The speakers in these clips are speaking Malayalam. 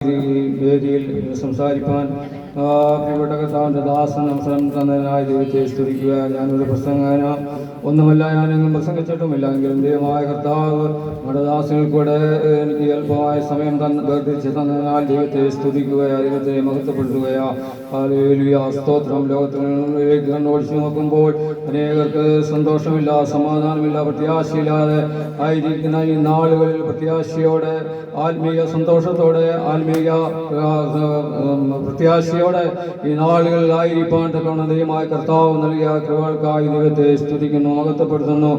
വേദിയിൽ സംസാരിപ്പാൻ പ്രിയപ്പെട്ട കർത്താവിൻ്റെ ദാസൻ അവസരം തന്നതിനായി ദൈവത്തെ സ്തുതിക്കുക. ഞാനൊരു പ്രസംഗന ഒന്നുമല്ല, ഞാനെങ്ങും പ്രസംഗിച്ചിട്ടുമില്ല. എങ്കിലും ദൈവമായ കർത്താവ് നമ്മുടെ ദാസങ്ങൾക്കൂടെ എനിക്ക് അല്പമായ സമയം വേർതിരിച്ച് തന്നതിനാൽ ദൈവത്തെ സ്തുതിക്കുകയാ, ദൈവത്തെ മഹത്വപ്പെടുത്തുകയാ. ഹല്ലേലൂയ, സ്തോത്രം. ലോകത്തിലേക്ക് കണ്ണോടിച്ചു നോക്കുമ്പോൾ അനേകർക്ക് സന്തോഷമില്ല, സമാധാനമില്ല, പ്രത്യാശയില്ലാതെ ആയിരിക്കുന്ന ഈ നാളുകളിൽ പ്രത്യാശയോടെ, ആത്മീയ സന്തോഷത്തോടെ, ആത്മീയ പ്രത്യാശയോടെ ഈ നാളുകളിലായിരിക്കാൻ തക്കവണ്ണം ദൈവമായ കർത്താവ് നൽകിയ കൃപകൾക്കായി ദൈവത്തെ സ്തുതിക്കുന്നു, മഹത്വപ്പെടുത്തുന്നു.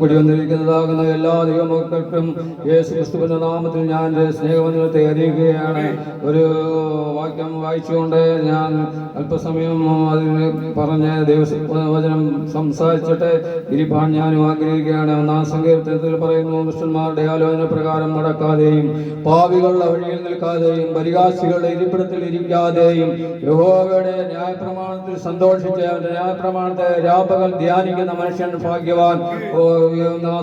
കൂടി വന്നിരിക്കുന്നതാകുന്ന എല്ലാ ദൈവമക്കൾക്കും യേശു ക്രിസ്തുവിന്റെ നാമത്തിൽ ഞാൻ സ്നേഹവന്ദനത്തെ അറിയിക്കുകയാണ്. ഒരു വാക്യം വായിച്ചുകൊണ്ട് ഞാൻ അല്പസമയം അതിന് പറഞ്ഞ് ദൈവവചനം സംസാരിച്ചിട്ട് ഇരിപ്പാൻ ഞാനും ആഗ്രഹിക്കുകയാണ്. ഒന്നാം സങ്കീർത്തനത്തിൽ പറയുന്നു, ദുഷ്ടന്മാരുടെ ആലോചന പ്രകാരം നടക്കാതെയും പാപികളുടെ വഴിയിൽ നിൽക്കാതെയും പരിഹാസികളുടെ ഇരിപ്പിടത്തിൽ ഇരിക്കാതെയും യഹോവയുടെ ന്യായപ്രമാണത്തിൽ സന്തോഷിച്ച് അവന്റെ ന്യായപ്രമാണത്തെ രാപകൽ ധ്യാനിക്കുന്ന മനുഷ്യൻ ഭാഗ്യവാൻ.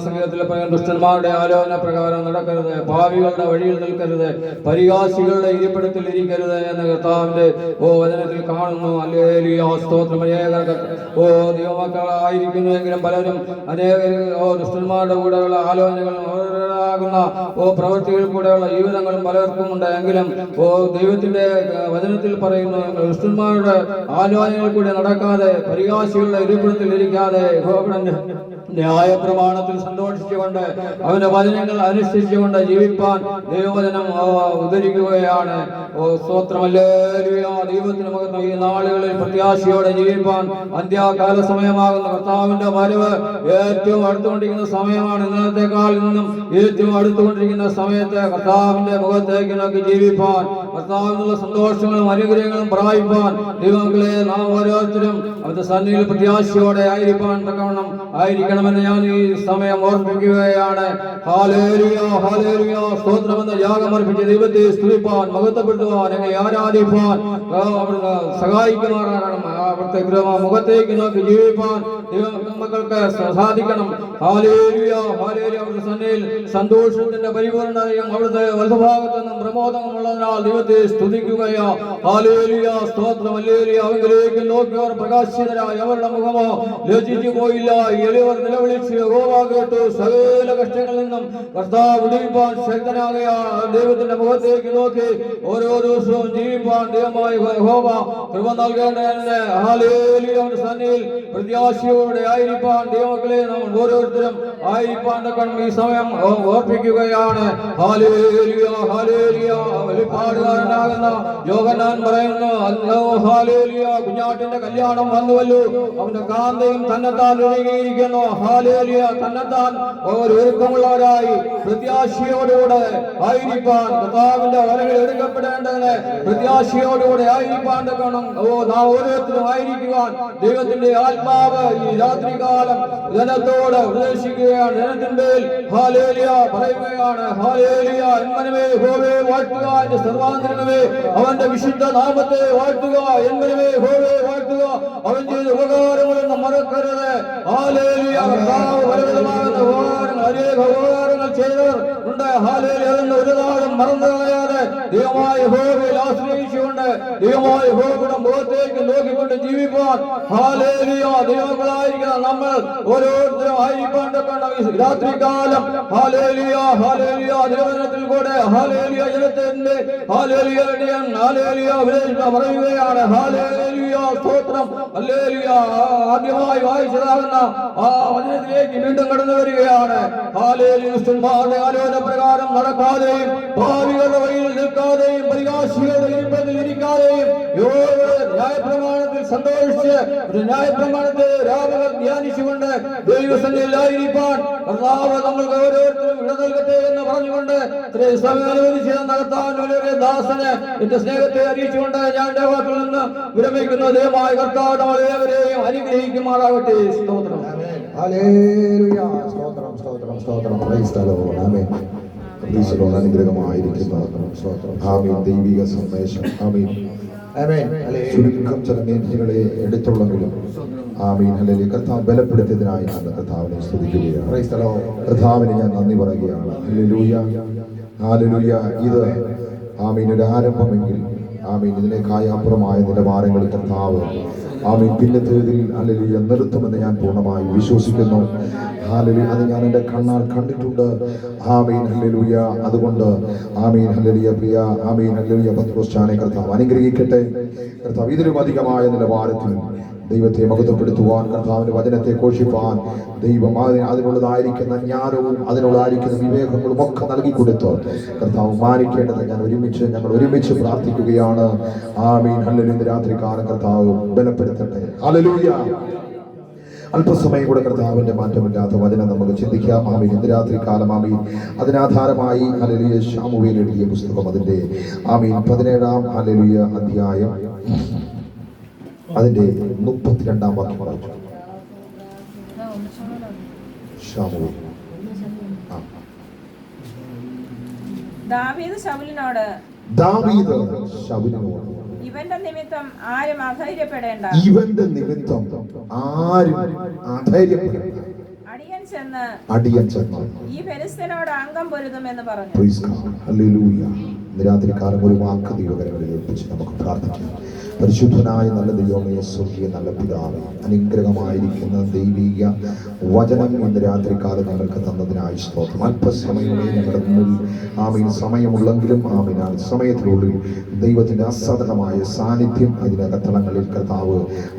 സംഗീതത്തിൽ പറയുന്ന ദുഷ്ടന്മാരുടെ ആലോചന പ്രകാരം നടക്കരുത്, പാപികളുടെ വഴിയിൽ നിൽക്കരുത്, പരിഹാസികളുടെ ഇരിപ്പിടത്തിൽ ഇരിക്കരുത് എന്ന് കർത്താവിന്റെ വചനത്തിൽ കാണുന്നു. ഹല്ലേലൂയ, സ്തോത്രം. ദൈവമക്കളായിരിക്കുന്നുവെങ്കിലും പലരും അനേകം ദുഷ്ടന്മാരുടെ കൂടെയുള്ള ആലോചനകളും അവരുടേതാകുന്ന പ്രവൃത്തികൾ കൂടെയുള്ള ജീവിതങ്ങളും പലർക്കും ഉണ്ട്. എങ്കിലും ദൈവത്തിന്റെ വചനത്തിൽ പറയുന്നു, ദുഷ്ടന്മാരുടെ ആലോചനകൾ കൂടെ നടക്കാതെ പരിഹാസികളുടെ ഇരിപ്പിടത്തിൽ ഇരിക്കാതെ ന്യായപ്രമാണത്തിൽ സന്തോഷിച്ചുകൊണ്ട് അവന്റെ വചനങ്ങൾ അനുഷ്ഠിച്ചുകൊണ്ട് ജീവിപ്പാൻ ദൈവവചനം ഉദ്ധരിക്കുകയാണ്. സ്തോത്രമല്ലേ, ദൈവത്തിന് മകത്വം. ഈ നാളുകളിൽ പ്രത്യാശയോടെ ജീവിപ്പാൻ അന്ത്യകാല സമയമാകുന്ന കർത്താവിന്റെ വരവ് ഏറ്റവും അടുത്തുകൊണ്ടിരിക്കുന്ന സമയമാണ്. ഇന്നത്തേക്കാൾ നിന്നും ഏറ്റവും അടുത്തുകൊണ്ടിരിക്കുന്ന സമയത്ത് കർത്താവിന്റെ മുഖത്തേക്ക് നോക്കി ജീവിപ്പാൻ, കർത്താവിനുള്ള സന്തോഷങ്ങളും അനുഗ്രഹങ്ങളും പ്രാപിപ്പാൻ ദൈവങ്ങളെ നാം ഓരോരുത്തരും അവന്റെ സന്നിധിയിൽ പ്രത്യാശയോടെ ആയിരിക്കാൻ തക്കവണ്ണം ആയിരിക്കണമെന്ന് ഞാൻ ഈ സമയം ഓർമ്മിപ്പിക്കുകയാണ്. ഹല്ലേലൂയ, ഹല്ലേലൂയ, സ്തോത്രമെന്ന യാഗമർപ്പിച്ച് ദൈവത്തെ സ്തുതിപ്പാൻ, മഹത്വപ്പെടുത്തുവാൻ, എന്നെ ആരാധിപ്പാൻ അവിടുന്ന് സഹായിക്കുമാറാകണം. അവിടുത്തെ മുഖത്തേക്ക് നോക്കി ജീവിപ്പാൻ ദൈവമക്കൾക്ക് സാധിക്കണം. Hallelujah, hallelujah. അവിടുത്തെ സന്നിധിയിൽ സന്തോഷത്തിന്റെ പരിപൂർണതയും അവിടുത്തെ വലതുഭാഗത്തു നിന്നും പ്രമോദമുള്ളതിനാൽ ദൈവത്തെ സ്തുതിക്കുകയോ. ഹല്ലേലൂയ, സ്തോത്രം. ഹല്ലേലൂയ. അവങ്കിലേക്ക് നോക്കിയവർ പ്രകാശിതരായി, അവരുടെ മുഖമോ ലജ്ജിച്ചു പോയില്ല. എളിയവർ നിലവിളിച്ച് യഹോവ കേട്ടു. സകല കഷ്ടങ്ങളിൽ നിന്നും കർത്താവ് വിടുവിപ്പാൻ ശക്തനാകയാ. ദൈവത്തിന്റെ മുഖത്തേക്ക് നോക്കി ഓരോ ദിവസവും ജീവിപ്പാൻ ദൈവമായ യഹോവ കൃപ നൽകേണ്ടതിന് ഹല്ലേലൂയ അവന്റെ സന്നിധിയിൽ പ്രത്യാശയോടെ ആയിരിക്കാൻ ദൈവമക്കളെ നമ്മൾ ഓരോരുത്തരും ആയിരിക്കാൻ തക്കവണ്ണം ഈ സമയം ഓർപ്പിക്കുകയാണ്. Hallelujah, hallelujah. വെളിപ്പാടുകാരനാകുന്ന യോഹന്നാൻ പറയുന്നു, ഹല്ലേലൂയ, കുഞ്ഞാട്ടിന്റെ കല്യാണം വന്നുവല്ലോ, അവന്റെ കാന്തയും തന്നെത്താൻ ഒരുങ്ങിയിരിക്കുന്നു. ഹല്ലേലൂയ. തന്നെത്താൻ ഒരുക്കമുള്ളവരായി പ്രത്യാശയോടുകൂടെ ആയിരിക്കാൻ, കർത്താവിന്റെ വരകൾ എടുക്കപ്പെടേണ്ടതിന് പ്രത്യാശയോടുകൂടെ ആയിരിക്കാൻ തക്കണം നാം ഓരോരുത്തരും ആയിരിക്കുവാൻ ദൈവത്തിന്റെ ആത്മാവ് ഈ രാത്രികാലം ജനത്തോട് ഉപദേശിക്കുകയാണ്. ജനത്തിന്റെ ഹല്ലേലൂയ പറയുകയാണ്. ഹല്ലേലൂയ. എന്മനമേ യഹോവയെ വാഴ്ത്തുക, എന്റെ സർവാന്തരംഗമേ അവന്റെ വിശുദ്ധ നാമത്തെ വാഴ്ത്തുക. എന്മനമേ യഹോവയെ വാഴ്ത്തുക, അവൻ ചെയ്ത ഉപകാരങ്ങളൊന്നും മറക്കരുത്. ഹല്ലേലൂയ. കർത്താവ് പലവിധമാകുന്ന ഉപകാരങ്ങൾ, അനേക ഉപകാരങ്ങൾ ചെയ്തവർ ഉണ്ട്. ഹല്ലേലൂയ. അതൊന്നും ഒരു നാളും മറന്നു കളയാതെ ദൈവമായ യഹോവയിൽ ആശ്രയിച്ചുകൊണ്ട് ദൈവമായ യഹോവയുടെ മുഖത്തേക്ക് നോക്കിക്കൊണ്ട് ജീവിപ്പാൻ ഹല്ലേലൂയ ദൈവങ്ങളായിരിക്കുന്ന നമ്മൾ ഓരോരുത്തരും ആയിരിക്കാൻ രാത്രികാലം ഹല്ലേലൂയ, ഹല്ലേലൂയ ദൈവജനത്തിൽ കൂടെ ഹല്ലേലൂയ ജനത്തിന്റെ ഹല്ലേലൂയ ഹല്ലേലൂയ പറയുകയാണ്. ഹല്ലേലൂയ, സ്തോത്രം. ഹല്ലേലൂയ. ആദ്യമായി വായിച്ചതാകുന്ന ആ വചനത്തിലേക്ക് വീണ്ടും കടന്നു വരികയാണ്. ഹല്ലേലൂയ. ദുഷ്ടന്മാരുടെ ആലോചന പ്രകാരം നടക്കാതെയും പാപികളുടെ വഴിയിൽ നിൽക്കാതെയും പരിഹാസികളുടെ ഇരിപ്പിടത്തിൽ ഇരിക്കാതെയും ന്യായപ്രമാണത്തിൽ സന്തോഷിച്ച് ന്യായപ്രമാണത്തെ രാപകൽ ധ്യാനിച്ചുകൊണ്ട് ദൈവസന്നിധിയിലായിരിക്കാൻ കർത്താവ് നമ്മൾക്ക് ഓരോരുത്തരും ഇട നൽകട്ടെ എന്ന് പറഞ്ഞുകൊണ്ട് ഇത്രയും സമയം അനുവദിച്ച് നടത്താൻ വളരെ ദാസന് എന്റെ സ്നേഹത്തെ അറിയിച്ചുകൊണ്ട് ഞാൻ എന്റെ വാക്കിൽ നിന്ന് വിരമിക്കുന്ന ദൈവമായ കർത്താവ് നമ്മളേവരെയും അനുഗ്രഹിക്കുമാറാകട്ടെ. സ്തോത്രം. ഹല്ലേലൂയ. സ്തോത്രം, സ്തോത്രം, സ്തോത്രം. Praise the Lord. ആമേൻ. അനുഗ്രഹമായിരിക്കുന്നു. ആമേൻ. ദൈവിക സന്ദേശം. ആമേൻ. ചുരുക്കം ചില മേഖലകളെ എടുത്തുള്ളെങ്കിലും ആമീൻ. ഹല്ലേലൂയ. കർത്താവ് ബലപ്പെടുത്തിയതിനായി ഞാൻ കർത്താവിനെ സ്തുതിക്കുകയാണ്. കർത്താവിന് ഞാൻ നന്ദി പറയുകയാണ്. Hallelujah, hallelujah. ഇത് ആമീൻ ഒരു ആരംഭമെങ്കിൽ ആമീൻ ഇതിനേക്കായ അപ്പുറമായ നിലവാരങ്ങളിൽ കർത്താവ് ആമീൻ പിന്നത്തേതിൽ ഹല്ലേലൂയ നിർത്തുമെന്ന് ഞാൻ പൂർണ്ണമായി വിശ്വസിക്കുന്നു. ഹല്ലേലൂയ അത് ഞാൻ എൻ്റെ കണ്ണാൽ കണ്ടിട്ടുണ്ട്. ആമീൻ ഹല്ലേലൂയ. അതുകൊണ്ട് ആമീൻ ഹല്ലേലൂയ പ്രിയ ആമീൻ ഹല്ലേലൂയ പത്രോസ് കർത്താവ് അനുഗ്രഹിക്കട്ടെ. കർത്താവ് ഇതിലും അധികമായ നിലവാരത്തിൽ ദൈവത്തെ മഹത്വപ്പെടുത്തുവാൻ, കർത്താവിന്റെ വചനത്തെ ഘോഷിപ്പാൻ ദൈവം അതിനുള്ളതായിരിക്കുന്ന ജ്ഞാനവും അതിനുള്ളതായിരിക്കുന്ന വിവേകങ്ങളും ഒക്കെ നൽകി കൊടുത്ത് കർത്താവ് മാനിക്കേണ്ടത് ഞങ്ങൾ ഒരുമിച്ച് പ്രാർത്ഥിക്കുകയാണ്. ആമീൻ ഹല്ലേലൂയ. രാത്രികാലം കർത്താവ് ബലപ്പെടുത്തട്ടെ. ഹല്ലേലൂയ. അല്പസമയം കൂടെ കർത്താവിന്റെ മാറ്റമില്ലാത്ത വചനം നമുക്ക് ചിന്തിക്കാം. ആമീൻ. ഇന്ന് രാത്രി കാലം ആമീൻ അതിനാധാരമായി ഹല്ലേലൂയ ശമൂവേൽ എഴുതിയ പുസ്തകം അതിന്റെ ആമീൻ 17-ാം ഹല്ലേലൂയ അധ്യായം അതിന്റെ 32-ാം വാക്യം വായിച്ചു. ശമൂവേൽ ദാവീദ് ശൗലിനോട് ഇവന്റെ നിമിത്തം ആരും അധൈര്യപ്പെടേണ്ട. അടിയൻ ചെന്ന് ഈ ഫെലിസ്ത്യനോട് അംഗം പൊരുതുമെന്ന് പറഞ്ഞു. രാത്രികാലം ഒരു വാക്ക് ദൈവകരങ്ങളിൽ ഏൽപ്പിച്ച് നമുക്ക് പ്രാർത്ഥിക്കാം. പരിശുദ്ധനായ നല്ല ദൈവമേ, സ്വർഗീയ നല്ല പിതാവേ, അനുഗ്രഹമായിരിക്കുന്ന ദൈവിക വചനം ഇന്ന് രാത്രികാലം ഞങ്ങൾക്ക് തന്നതിനായി സ്തോത്രം. അല്പസമയമേ ഞങ്ങളുടെ മുന്നിൽ ആമീൻ സമയമുള്ളെങ്കിലും ആമീൻ ആ സമയത്തിനുള്ളിൽ ദൈവത്തിന്റെ അസാധാരണമായ സാന്നിധ്യം അതിനകത്തളങ്ങളിൽ കർത്താവ്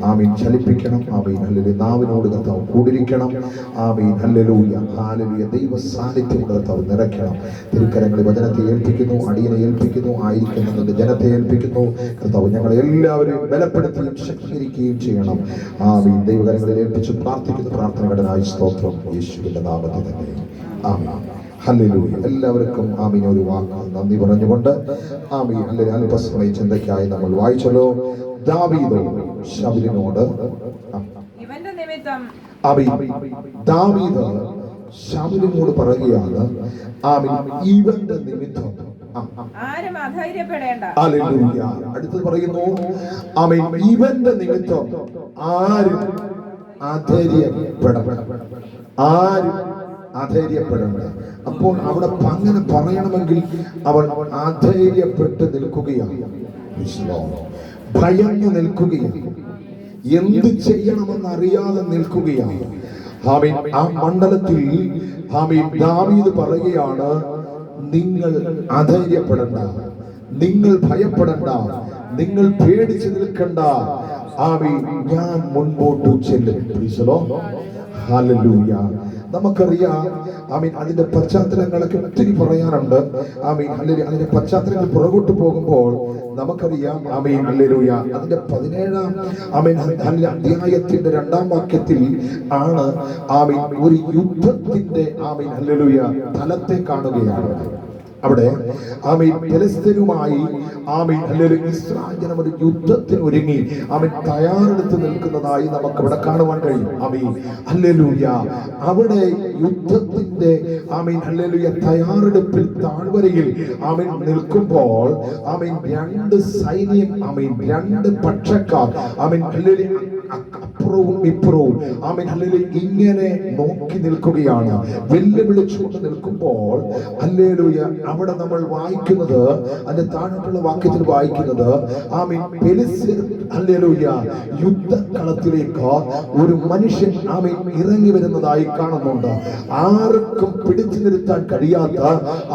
ആമീൻ ചലിപ്പിക്കണം. ആമീൻ ഹല്ലേലൂയ. നാവിനോട് കർത്താവ് കൂടിരിക്കണം. ആമീൻ ഹല്ലേലൂയ. ഹല്ലേലൂയ. ദൈവ സാന്നിധ്യം കർത്താവ് നിറയ്ക്കണം. തിരുക്കരങ്ങളിൽ വചനത്തെ ഏൽപ്പിക്കുന്നു, അടിയനെ ഏൽപ്പിക്കുന്നു, ആയിരിക്കുന്ന ജനത്തെ ഏൽപ്പിക്കുന്നു. കർത്താവ് ഞങ്ങളെ എല്ലാവരും ബലപ്പെടുത്തുകയും ശക്തീകരിക്കുകയും ചെയ്യണം. ആമീൻ. ദൈവകരങ്ങളിൽ ഏൽപ്പിച്ച് പ്രാർത്ഥിക്കുന്ന പ്രാർത്ഥനകടനായി സ്തോത്രം യേശുവിന്റെ നാമത്തിൽ തന്നെ. ആമീൻ. ഹല്ലേലൂയ. എല്ലാവർക്കും ആമീൻ ഒരു വാക്ക് നന്ദി പറഞ്ഞുകൊണ്ട് ആമീൻ ഹല്ലേലൂയ. അല്പസമയ ചിന്തയ്ക്കായി നമ്മൾ വായിച്ചല്ലോ. ദാവീദ് ശൗലിനോട് ദാവീദ് ശൗലിനോട് പറയുകയാണ് ആമീൻ ഇവന്റെ നിമിത്തം ആരും അധൈര്യപ്പെടേണ്ട. ഹല്ലേലൂയ. അടുത്തത് പറയുന്നു ആമീൻ ഇവന്റെ നിമിത്തം ആരും അധൈര്യപ്പെടേണ്ട. ആരും അധൈര്യപ്പെടേണ്ട. അപ്പോൾ അവിടെ അങ്ങനെ പറയണമെങ്കിൽ അവൾ അധൈര്യപ്പെട്ട് നിൽക്കുകയാണ്, ഭയന്നു നിൽക്കുകയാണ്, എന്ത് ചെയ്യണമെന്ന് അറിയാതെ നിൽക്കുകയാണ്. ആമീൻ. ആ മണ്ഡലത്തിൽ ആമീൻ ദാവീദ് പറയുകയാണ്, നിങ്ങൾ അധൈര്യപ്പെടണ്ട, നിങ്ങൾ ഭയപ്പെടണ്ട, നിങ്ങൾ പേടിച്ച് നിൽക്കണ്ട. ആമീൻ. ഞാൻ മുൻപോട്ട് ചെല്ലും. ഹല്ലേലൂയ. നമുക്കറിയാം ആമീൻ അതിന്റെ പശ്ചാത്തലങ്ങളൊക്കെ ഒത്തിരി പറയാനുണ്ട്. ആമീൻ ഹല്ലേലൂയ. അതിന്റെ പശ്ചാത്തലങ്ങൾ പുറകോട്ട് പോകുമ്പോൾ നമുക്കറിയാം ആമീൻ ഹല്ലേലൂയ അതിന്റെ 17-ാം ആമീൻ അധ്യായത്തിന്റെ 2-ാം വാക്യത്തിൽ ആണ് ആമീൻ ഒരു യുദ്ധത്തിന്റെ ആമീൻ ഹല്ലേലൂയ തലത്തെ കാണുകയാണ്. അവിടെ ആമീൻ ഫെലിസ്ത്യനുമായി ആമീൻ ഹല്ലേലൂയ ഇസ്രായേൽ ജനം ഒരു യുദ്ധത്തിന് ഒരുങ്ങി ആമീൻ തയ്യാറെടുത്ത് നിൽക്കുന്നതായി നമുക്ക് അവിടെ കാണുവാൻ കഴിയും. ആമീൻ ഹല്ലേലൂയ. അവിടെ യുദ്ധത്തിന്റെ ആമീൻ ഹല്ലേലൂയ തയ്യാറെടുപ്പിൽ താഴ്വരയിൽ ആമീൻ നിൽക്കുമ്പോൾ ആമീൻ രണ്ട് സൈന്യം ആമീൻ രണ്ട് പക്ഷക്കാർ ആമീൻ ഹല്ലേലൂയ അപ്പുറവും ഇപ്പുറവും ആമീൻ ഹല്ലേലൂയ ഇങ്ങനെ നോക്കി നിൽക്കുകയാണ്, വെല്ലുവിളിച്ചുകൊണ്ട് നിൽക്കുമ്പോൾ ഹല്ലേലൂയ അവിടെ നമ്മൾ വായിക്കുന്നത് അതിന്റെ താഴോട്ടുള്ള വാക്യത്തിൽ വായിക്കുന്നത് ആമീൻ ഫെലിസ്ത്യർ ഹല്ലേലൂയ യുദ്ധക്കളത്തിലേക്ക് ഒരു മനുഷ്യൻ ആമീൻ ഇറങ്ങി വരുന്നതായി കാണുന്നുണ്ട്. ആർക്കും പിടിച്ചു നിർത്താൻ കഴിയാത്ത,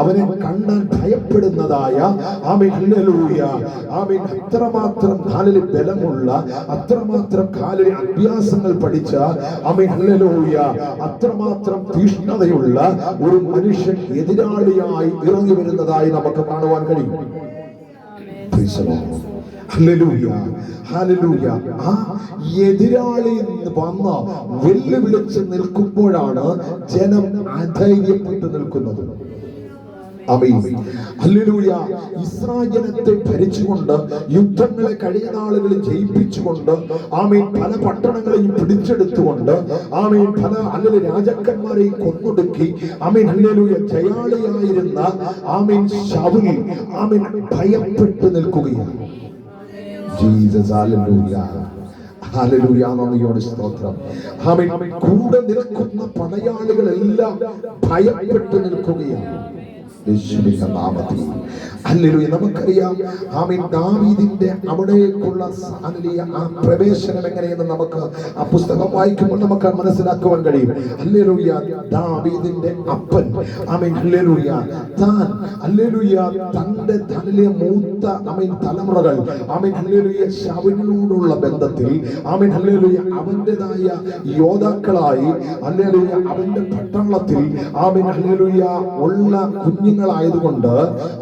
അവനെ കണ്ടാൽ ഭയപ്പെടുന്നതായ ആമീൻ ഹല്ലേലൂയ ആമീൻ അത്രമാത്രം കാലിൽ ബലമുള്ള, അത്രമാത്രം കാലിൽ അഭ്യാസങ്ങൾ പഠിച്ച ആമീൻ ഹല്ലേലൂയ അത്രമാത്രം തീഷ്ണതയുള്ള ഒരു മനുഷ്യൻ എതിരാളിയായി ഇറങ്ങി വരുന്നതായി നമുക്ക് കാണുവാൻ കഴിയും. ഹല്ലേലൂയ. ഹല്ലേലൂയ. ആ എതിരാളി വന്ന് വെല്ലുവിളിച്ച് നിൽക്കുമ്പോഴാണ് ജനം അധൈര്യപ്പെട്ട് നിൽക്കുന്നത്. ആമീൻ. ഹല്ലേലൂയ. ഇസ്രായേൽ ജനത്തെ ഭരിച്ചുകൊണ്ട് യുദ്ധങ്ങളെ കഴിഞ്ഞ നാളുകളിൽ ജയിപ്പിച്ചുകൊണ്ട് ആമീൻ പല പട്ടണങ്ങളെയും പിടിച്ചെടുത്തുകൊണ്ട് ആമീൻ പല അല്ലെങ്കിൽ രാജാക്കന്മാരെയും കൊന്നൊടുക്കി ആമീൻ ഹല്ലേലൂയ ജയാളിയായിരുന്ന ആമീൻ ശൗൽ ആമീൻ ഭയപ്പെട്ട് നിൽക്കുകയാണ്. ജീസസ്. ഹല്ലേലൂയ. ഹല്ലേലൂയ. നന്ദിയോടെ സ്തോത്രം. ആമീൻ. കൂടെ നിൽക്കുന്ന പടയാളികളെല്ലാം ഭയപ്പെട്ട് നിൽക്കുകയാണ്. യേശുവിന്റെ നാമത്തിൽ. ഹല്ലേലൂയ. നമുക്കറിയാം ആമേൻ, ദാവീദിന്റെ അവിടേക്കുള്ള ഹല്ലേലൂയ ആ പ്രവേശനം എങ്ങനെയെന്ന് നമുക്ക് ആ പുസ്തകം വായിക്കുമ്പോൾ നമുക്ക് മനസ്സിലാക്കുവാൻ കഴിയും. ഹല്ലേലൂയ. ദാവീദിന്റെ അപ്പൻ ആമേൻ ഹല്ലേലൂയ താൻ ഹല്ലേലൂയ തന്റെ തന്നിലെ മൂത്ത ആമേൻ തലമുറകൾ ആമേൻ ഹല്ലേലൂയ ശൗലിനോടുള്ള ബന്ധത്തിൽ ആമേൻ ഹല്ലേലൂയ അവന്റേതായ യോദ്ധാക്കളായി ഹല്ലേലൂയ അവന്റെ പട്ടണത്തിൽ ആമേൻ ഹല്ലേലൂയ ഉള്ള കുഞ്ഞുങ്ങളായതുകൊണ്ട്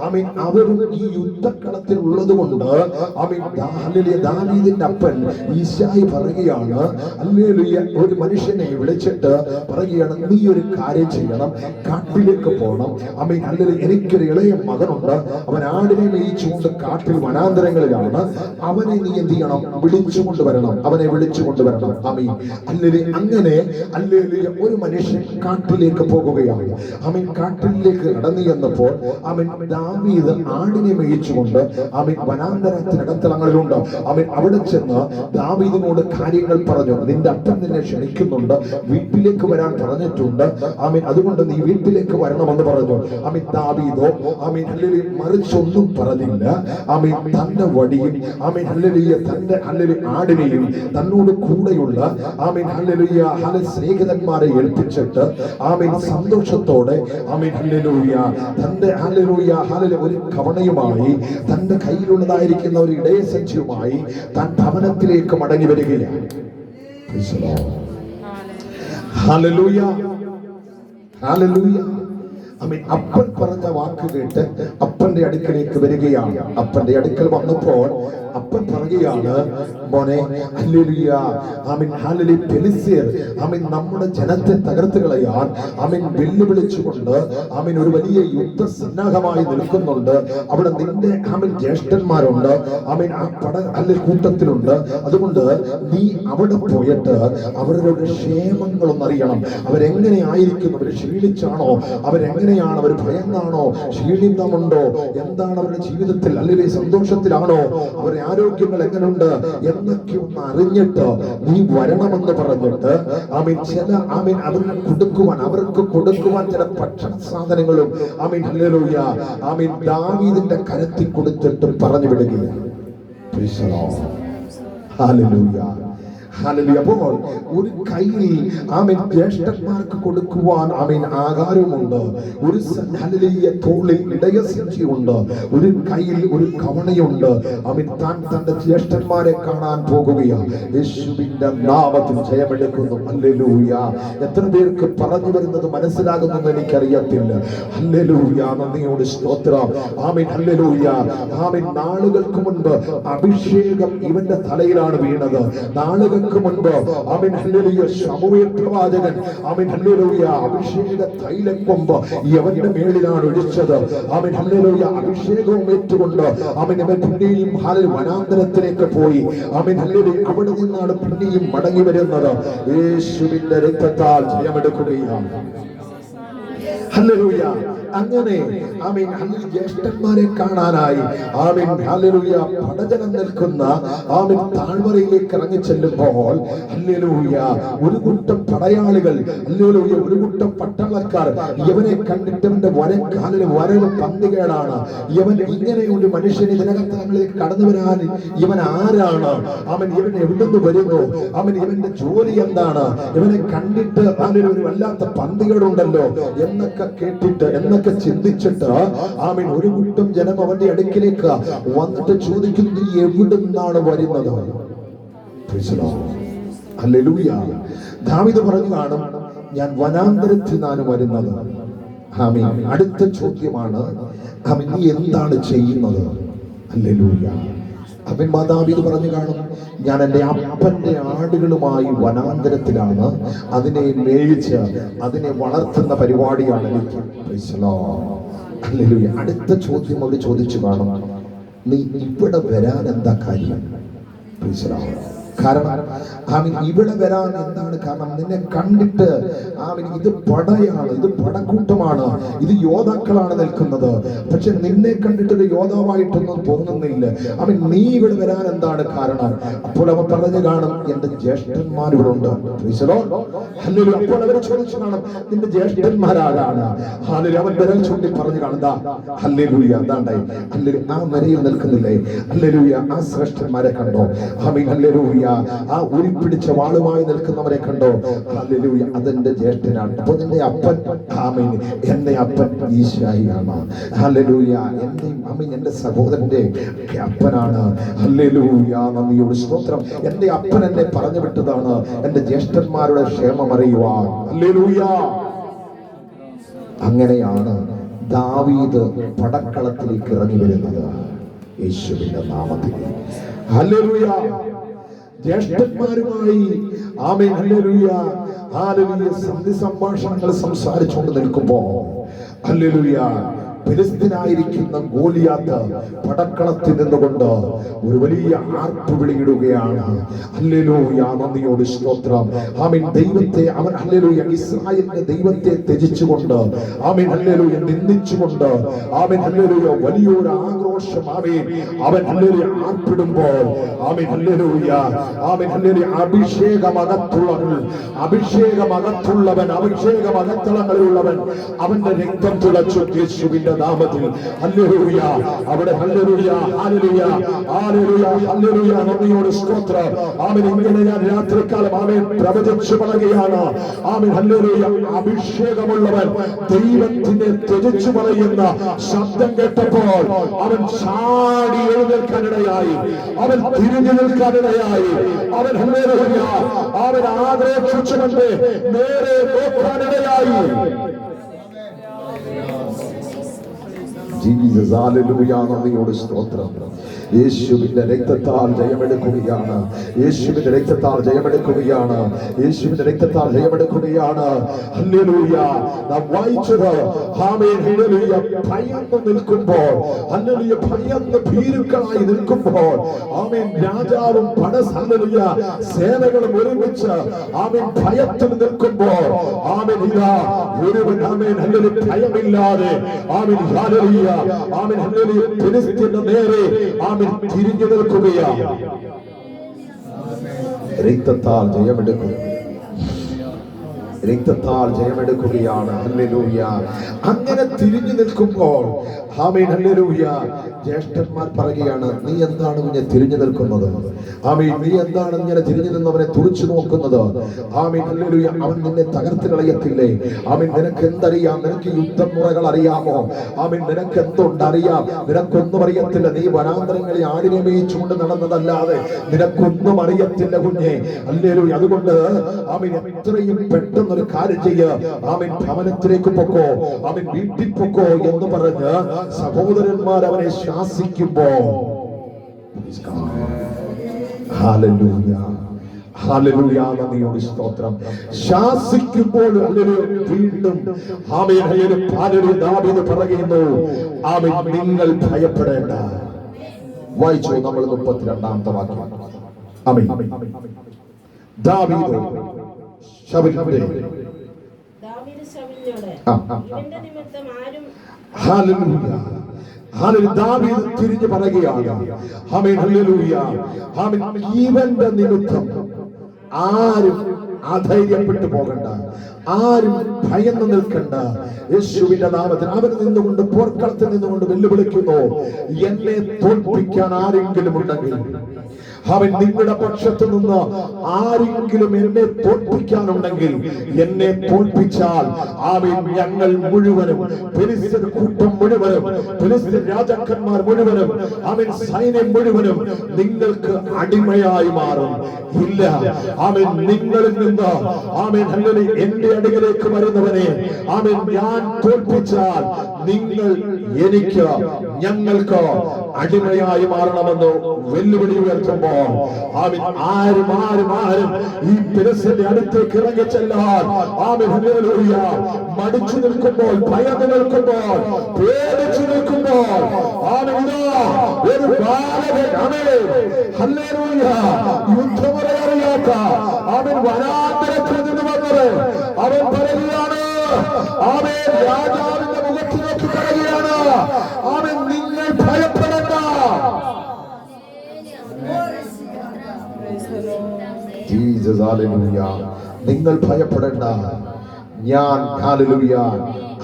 ആമേൻ അവരും ഈ യുദ്ധക്കളത്തിൽ ഉള്ളത് കൊണ്ട് ആമേൻ ഹല്ലേലൂയ ദാവീദിന്റെ അപ്പൻ ഈശായി പറയുകയാണ് ഹല്ലേലൂയ ഒരു മനുഷ്യനെ വിളിച്ചിട്ട് പറയുകയാണ്, നീ ഒരു കാര്യം ചെയ്യണം, കാട്ടിലേക്ക് പോകണം. ആമേൻ ഹല്ലേലൂയ എനിക്കൊരു ഇളയ മകനുണ്ട്, അവൻ ആടിനെ മേയിച്ചുകൊണ്ട് കാട്ടിൽ വനാന്തരങ്ങളിലാണ്. അവനെ നീ എന്ത് ചെയ്യണം? വിളിച്ചുകൊണ്ടുവരണം, അവനെ വിളിച്ചുകൊണ്ടുവരണം. Amen hallelujah. അങ്ങനെ ഹല്ലേലൂയ ഒരു മനുഷ്യൻ കാട്ടിലേക്ക് പോകുകയാണ്. ആമേൻ കാട്ടിലേക്ക് കടന്നു ചെന്നപ്പോൾ ആമേൻ ദാവീദ് ആടിനെ മേയിച്ചുകൊണ്ട് ആമേൻ വനാന്തരത്തിനകത്തളങ്ങളിലുണ്ട്. ആമേൻ അവിടെ ചെന്ന് ദാവീദിനോട് കാര്യങ്ങൾ പറഞ്ഞു. നിന്റെ അപ്പൻ നിന്നെ ക്ഷണിക്കുന്നുണ്ട്, വീട്ടിലേക്ക് വരാൻ പറഞ്ഞിട്ടുണ്ട്. ആമേൻ അതുകൊണ്ട് നീ വീട്ടിലേക്ക് വരണമെന്ന് പറഞ്ഞു. ആമേൻ ദാവീദോ ആമേൻ ഹല്ലേലൂയ മറിച്ചൊന്നും പറഞ്ഞില്ല. ആമേൻ തന്റെ വടിയും ആമേൻ ഹല്ലേലൂയ തന്റെ ഹല്ലേലൂയ ആടിനെയും തന്നോട് കൂടെയുള്ള ആമേൻ ഹല്ലേലൂയ സ്നേഹിതന്മാരെ ഏൽപ്പിച്ചിട്ട് ആമേൻ സന്തോഷത്തോടെ ആമേൻ ഹല്ലേലൂയ തന്റെ ഹല്ലേലൂയ ഒരു കവണയുമായി തന്റെ കയ്യിലുള്ളതായിരിക്കുന്ന ഒരു ഇടയസഞ്ചിയുമായി താൻ ഭവനത്തിലേക്ക് മടങ്ങി വരികയാണ്. Hallelujah hallelujah. ആമേൻ അപ്പൻ പറഞ്ഞ വാക്ക് കേട്ട് അപ്പന്റെ അടുക്കലേക്ക് വരികയാണ്. അപ്പന്റെ അടുക്കൽ വന്നപ്പോൾ അപ്പൻ പറയുകയാണ്, മോനെ ഹല്ലേലൂയ ആമേൻ ഹല്ലേലൂയ ഫെലിസ്ത്യർ ആമേൻ നമ്മുടെ ജനത്തെ തകർത്ത് കളയാൻ ആമേൻ വെല്ലുവിളിച്ചുകൊണ്ട് ആമേൻ ഒരു വലിയ യുദ്ധസന്നാഹമായി നിൽക്കുന്നുണ്ട്. അവിടെ നിന്റെ ആമേൻ ജ്യേഷ്ഠന്മാരുണ്ട്, ആമേൻ ആ അല്ലെങ്കിൽ കൂട്ടത്തിലുണ്ട്. അതുകൊണ്ട് നീ അവിടെ പോയിട്ട് അവരുടെ ക്ഷേമങ്ങളൊന്നറിയണം. അവരെങ്ങനെ ആയിരിക്കുന്നു, അവർ ക്ഷീണിച്ചാണോ, അവരെങ്ങനെയാണ്, അവർ ഭയന്നാണോ, ക്ഷീണിതമുണ്ടോ, എന്താണ് അവരുടെ ജീവിതത്തിൽ, അല്ലെങ്കിൽ സന്തോഷത്തിലാണോ, അവരുടെ ആരോഗ്യങ്ങൾ എങ്ങനെയുണ്ട് എന്നൊക്കെ ഒന്ന് അറിഞ്ഞിട്ട് നീ വരണമെന്ന് പറഞ്ഞിട്ട് ആമീൻ ചില ആമീൻ അവർക്ക് കൊടുക്കുവാൻ ചില ഭക്ഷണ സാധനങ്ങളും ആമീൻ ഹല്ലേലൂയ ആമീൻ ദാവീദിന്റെ കരത്തിൽ കൊടുത്തിട്ട് പറഞ്ഞു വിടുകയാണ്. Hallelujah hallelujah. അപ്പോൾ ഒരു കയ്യിൽ ആമേൻ ജ്യേഷ്ഠന്മാർക്ക് കൊടുക്കുവാൻ ആമേൻ ആഹാരമുണ്ട്, ഒരു ഹല്ലേലൂയ തോളിൽ ഇടയസഞ്ചിയുണ്ട്, ഒരു കയ്യിൽ ഒരു കവണയുണ്ട്. ആമേൻ താൻ തന്റെ ജ്യേഷ്ഠന്മാരെ കാണാൻ പോകുകയാണ്. യേശുവിന്റെ നാമത്തിൽ ജയമെടുക്കുന്നു. ഹല്ലേലൂയ. എത്ര പേർക്ക് പറഞ്ഞു വരുന്നത് മനസ്സിലാകുന്നെന്ന് എനിക്കറിയത്തില്ല. ഹല്ലേലൂയ. നന്ദിയോട് സ്തോത്രം. Amen hallelujah. ആമേൻ നാളുകൾക്ക് മുൻപ് അഭിഷേകം ഇവന്റെ തലയിലാണ് വീണത്. നാളുകൾ മുൻപ് ആമേൻ ഹല്ലേലൂയ ശമൂവേൽ പ്രവാചകൻ ആമേൻ ഹല്ലേലൂയ അഭിഷേക തൈലക്കൊമ്പ് യവന്റെ മേളിലാണ് ഒഴിച്ചത്. ആമേൻ ഹല്ലേലൂയ അഭിഷേകവും ഏറ്റുകൊണ്ട് ആമേൻ അവൻ പിന്നെയും വനാന്തരത്തിലേക്ക് പോയി. ആമേൻ ഹല്ലേലൂയ അവിടെ നിന്നാണ് പിന്നെയും മടങ്ങി വരുന്നത്. യേശുവിന്റെ രക്തത്താൽ ജയമെടുക്കുകയാണ്. ഹല്ലേലൂയ. അങ്ങനെ ആമേൻ ഹല്ലേലൂയ ജ്യേഷ്ഠന്മാരെ കാണാനായി ആമേൻ ഹല്ലേലൂയ പടജനം നിൽക്കുന്ന ആമേൻ താഴ്വരയിലേക്ക് ഇറങ്ങി ചെല്ലുമ്പോൾ ഹല്ലേലൂയ ഒരു കൂട്ടം പടയാളികൾ ഹല്ലേലൂയ ഒരു കൂട്ടം പട്ടാളക്കാർ ഇവനെ കണ്ടിട്ട് അവന്റെ വരവ് പന്തികേടാണ്. ഇവൻ ഇങ്ങനെ ഒരു മനുഷ്യൻ ഇതിനകത്തങ്ങളിലേക്ക് കടന്നു വരാൻ ഇവൻ ആരാണ്? അവൻ ഇവൻ എവിടുന്ന് വരുന്നു? അവൻ ഇവന്റെ ജോലി എന്താണ്? ഇവനെ കണ്ടിട്ട് ഒരു വല്ലാത്ത പന്തികേടുണ്ടല്ലോ എന്നൊക്കെ കേട്ടിട്ട് എന്നൊക്കെ ചിന്തിച്ചിട്ട് ആമേൻ ഒരു കൂട്ടം ജനം അവന്റെ അടുക്കിലേക്ക് വന്നിട്ട് ചോദിക്കുന്നു, എവിടുന്നാണ് വരുന്നത്? ഹല്ലേലൂയ. ദാവീദ് പറഞ്ഞു കാണും, ഞാൻ വനാന്തരത്തിൽ നിന്നാണ് വരുന്നത്. ആമേൻ. അടുത്ത ചോദ്യമാണ്, ആമേൻ നീ എന്താണ് ചെയ്യുന്നത്? ഹല്ലേലൂയ. അവൻ ദാവീദ് പറഞ്ഞു കാണും, ഞാൻ എൻ്റെ അപ്പന്റെ ആടുകളുമായി വനാന്തരത്തിലാണ്, അതിനെ മേയിച്ച് അതിനെ വളർത്തുന്ന പരിപാടിയാണ് എനിക്ക്. ഹല്ലേലൂയ. അടുത്ത ചോദ്യം അവർ ചോദിച്ചു കാണും, നീ ഇവിടെ വരാൻ എന്താ കാര്യം? കാരണം ആമീൻ ഇവിടെ വരാൻ എന്താണ് കാരണം? നിന്നെ കണ്ടിട്ട് ആമീൻ ഇത് പടയാണ്, ഇത് പടക്കൂട്ടമാണ്, ഇത് യോദ്ധാക്കളാണ് നിൽക്കുന്നത്. പക്ഷെ നിന്നെ കണ്ടിട്ട് ഇത് യോദ്ധാവായിട്ടൊന്നും തോന്നുന്നില്ല. ആമീൻ നീ ഇവിടെ വരാൻ എന്താണ് കാരണം? അപ്പോൾ അവൻ പറഞ്ഞു കാണും, എന്റെ ജ്യേഷ്ഠന്മാർ ഇവിടെ ഉണ്ട്. അപ്പോൾ അവർ ചോദിച്ചു കാണും, നിന്റെ ജ്യേഷ്ഠന്മാരാരാണ്? അവൻ വിരൽ ചൂണ്ടി പറഞ്ഞു കാണുക, ഹല്ലേലൂയ, അതാണ്ടായി ആ വരയിൽ നിൽക്കുന്നില്ലേ, ഹല്ലേലൂയ, ആ ശ്രേഷ്ഠന്മാരെ കണ്ടോ? ആമീൻ, ഹല്ലേലൂയ, ആ ഉരുപ്പിടിച്ച വാളുമായി നിൽക്കുന്നവരെ കണ്ടോ? ഹല്ലേലൂയ, അതെന്റെ ജ്യേഷ്ഠനാണ്. അപ്പൊ നിന്റെ അപ്പൻ, ആമീൻ, എന്റെ അപ്പൻ ഈശായിയാണ്. ഹല്ലേലൂയ, എന്റെ ആമീൻ എന്റെ സഹോദരന്റെ അപ്പനാണ്. ഹല്ലേലൂയ, നന്ദിയോട് സ്തോത്രം. എന്റെ അപ്പൻ എന്നെ പറഞ്ഞു വിട്ടതാണ് എന്റെ ജ്യേഷ്ഠന്മാരുടെ ക്ഷേമം അറിയുവാൻ. ഹല്ലേലൂയ. അങ്ങനെയാണ് ദാവീദ് പടക്കളത്തിലേക്ക് ഇറങ്ങി വരുന്നത് യേശുവിന്റെ നാമത്തിൽ. ഹല്ലേലൂയ. ജ്യേഷ്ഠന്മാരുമായി ആമേൻ, ഹല്ലേലൂയ, ഹല്ലേലൂയ, സന്ധി സംഭാഷണങ്ങൾ സംസാരിച്ചുകൊണ്ട് നിൽക്കുമ്പോ ഹല്ലേലൂയ ഫിലിസ്തീനായിരിക്കുന്ന ഗോലിയാത്ത് പടക്കളത്തിൽ നിന്നുകൊണ്ട് ഒരു വലിയ ആർപ്പുവിളിയിടുകയാണ്. ഹല്ലേലൂയ, നന്ദിയോട് സ്തോത്രം. ആമീൻ, ദൈവത്തെ അവൻ ഹല്ലേലൂയ ഇസ്രായേലിന്റെ ദൈവത്തെ ത്യജിച്ചുകൊണ്ട് ആമീൻ, ഹല്ലേലൂയ നിന്ദിച്ചുകൊണ്ട് ആമീൻ, ഹല്ലേലൂയ വലിയൊരു ആക്രോശം ആമീൻ അവൻ ഹല്ലേലൂയ ആർപ്പിടുമ്പോൾ ആമീൻ, ഹല്ലേലൂയ, ആമീൻ, ഹല്ലേലൂയ, അഭിഷേകമകത്തുള്ളവൻ, അഭിഷേകമകത്തുള്ളവൻ, അഭിഷേകമകത്തളങ്ങളിലുള്ളവൻ അവന്റെ രക്തം തുളച്ചു യേശുവിന്റെ നാമത്തിൽ. ഹല്ലേലൂയ. അവിടെ ഹല്ലേലൂയ, ഹല്ലേലൂയ, ഹല്ലേലൂയ, ഹല്ലേലൂയ, നന്ദിയോട് സ്തോത്രം. ആമേൻ. ഇങ്ങനെ ഞാൻ രാത്രികാലം ആമേൻ പ്രവചിച്ചു പറയുകയാണ്. ആമേൻ, ഹല്ലേലൂയ, അഭിഷേകമുള്ളവൻ ദൈവത്തിനെ ത്യജിച്ചു പറയുന്ന ശബ്ദം കേട്ടപ്പോൾ അവൻ ചാടി എഴുന്നേൽക്കാനിടയായി, അവൻ തിരിഞ്ഞു നിൽക്കാനിടയായി, അവൻ ഹല്ലേലൂയ, അവൻ ആഗ്രഹിച്ചുകൊണ്ട് നേരെ നോക്കാനിടയായി. ജീസസ്, ഹല്ലേലൂയ, നന്ദിയോട് സ്തോത്രം. യേശുവിന്റെ രക്തത്താൽ ജയമെടുക്കുകയാണ്, യേശുവിന്റെ രക്തത്താൽ ജയമെടുക്കുകയാണ്, യേശുവിന്റെ രക്തത്താൽ ജയമെടുക്കുകയാണ്. ഹല്ലേലൂയ. നാം വായിച്ചത് ആമേൻ, ഹല്ലേലൂയ, ഭയന്ന് നിൽക്കുമ്പോൾ, ഹല്ലേലൂയ, ഭയന്ന് ഭീരുക്കളായി നിൽക്കുമ്പോൾ ആമേൻ രാജാവും ഹല്ലേലൂയ സേനകളും ഒരുമിച്ച് ആമേൻ ഭയത്തിൽ നിൽക്കുമ്പോൾ ആമേൻ ഇതാ ഒരുവൻ ആമേൻ ഹല്ലേലൂയ ഭയമില്ലാതെ ആമേൻ, ഹല്ലേലൂയ, ആമേൻ, ഹല്ലേലൂയ, ഫിലിസ്ത്യന്റെ നേരെ ആമേൻ തിരിഞ്ഞു നിൽക്കുകയാണ്. രക്തത്താൽ ജയമെടുക്കും, രക്തത്താൽ ജയമെടുക്കുകയാണ്. ഹല്ലേലൂയ. അങ്ങനെ തിരിഞ്ഞു നിൽക്കുമ്പോൾ ആമേൻ, ഹല്ലേലൂയ, ജ്യേഷ്ഠന്മാർ പറയുകയാണ്, നീ എന്താണ് ഇങ്ങനെ തിരിഞ്ഞു നിൽക്കുന്നത്? ആമേൻ, നീ എന്താണ് ഇങ്ങനെ തിരിഞ്ഞു നിന്നവനെ തുറിച്ചു നോക്കുന്നത്? ആമേൻ, ഹല്ലേലൂയ, അവൻ നിന്നെ തകർത്ത് കളയത്തില്ലേ? ആമേൻ, നിനക്ക് എന്തറിയാം? നിനക്ക് യുദ്ധമുറകൾ അറിയാമോ? ആമേൻ, നിനക്ക് എന്തുണ്ടറിയാം? നിനക്കൊന്നും അറിയത്തില്ല. നീ വനാന്തരങ്ങളിൽ ആടിനെ മേയിച്ചുകൊണ്ട് നടന്നതല്ലാതെ നിനക്കൊന്നും അറിയത്തില്ല കുഞ്ഞെ. ഹല്ലേലൂയ. അതുകൊണ്ട് ആമേൻ, എത്രയും പെട്ടെന്ന് ഒരു കാര്യം ചെയ്യുക. ആമേൻ, ഭവനത്തിലേക്ക് പൊക്കോ, ആമേൻ, വീട്ടിൽ പൊക്കോ എന്ന് പറഞ്ഞ് സഹോദരന്മാർ അവനെ ശാസിക്കുമ്പോ ഹല്ലേലൂയ, ഹല്ലേലൂയ, നന്ദിയോട് സ്തോത്രം. ശാസിക്കുമ്പോൾ വീണ്ടും ആമേൻ, ഹല്ലേലൂയ, ദാവീദ് പറയുന്നു, ആമേൻ, നിങ്ങൾ ഭയപ്പെടേണ്ട. വായിച്ചു നമ്മൾ 32ാമത്തെ വാക്യം. ആമേൻ. ദാവീദ് ശൗലിനോട് ദാവീദ് തിരിഞ്ഞു പറയുകയാണ്, ആമേൻ, ഹല്ലേലൂയ, ആമേൻ, ഇവന്റെ നിമിത്തം ആരും അധൈര്യപ്പെട്ടു പോകണ്ട, ആരും ഭയന്നു നിൽക്കണ്ട. യേശുവിന്റെ നാമത്തിൽ അവൻ നിന്നുകൊണ്ട് പോർക്കളത്തിൽ നിന്നുകൊണ്ട് വെല്ലുവിളിക്കുന്നു, എന്നെ തോൽപ്പിക്കാൻ ആരെങ്കിലും ഉണ്ടെങ്കിൽ, അവൻ നിങ്ങളുടെ പക്ഷത്ത് നിന്ന് ആരെങ്കിലും എന്നെ തോൽപ്പിക്കാനുണ്ടെങ്കിൽ എന്നെ തോൽപ്പിച്ചാൽ അവൻ ഞങ്ങൾ മുഴുവനും, ഫിലിസ്ത്യൻ കൂട്ടം മുഴുവനും, ഫിലിസ്ത്യൻ രാജാക്കന്മാർ മുഴുവനും, അവൻ സൈന്യം മുഴുവനും നിങ്ങൾക്ക് അടിമയായി മാറും. ഇല്ല, അവൻ നിങ്ങളിൽ നിന്ന് ആമേൻ, ഹല്ലേലൂയ, എന്റെ അടുക്കലേക്ക് വരുന്നവനെ ആമേൻ ഞാൻ തോൽപ്പിച്ചാൽ നിങ്ങൾ എനിക്ക്, ഞങ്ങൾക്ക് അടിമയായി മാറണമെന്ന് വെല്ലുവിളി ഉയർത്തുമ്പോൾ ആമേൻ ആരും ആരും ആരും ഈ ഫിലിസ്ത്യന്റെ അടുത്തേക്ക് ഇറങ്ങി ചെല്ലാൻ ആമേൻ, ഹല്ലേലൂയ, മടിച്ചു നിൽക്കുമ്പോൾ, ഭയന്നു നിൽക്കുമ്പോൾ, പേടിച്ചു നിൽക്കുമ്പോൾ പറയുമ്പോൾ ഒരു ബാലകൻ ഹല്ലേലൂയ യുദ്ധമുറയറിയാത്ത അവൻ വനാന്തരത്തിൽ നിന്ന് വന്നത് അവൻ പറയുകയാണ്, അവൻ രാജാവിന്റെ മുഖത്ത് നോക്കി പറയുകയാണ്, അവൻ നിങ്ങൾ ഭയപ്പെടണ്ട. ജീസസ് ഹല്ലേലൂയ. നിങ്ങൾ ഭയപ്പെടണ്ട, ഞാൻ ഹല്ലേലൂയ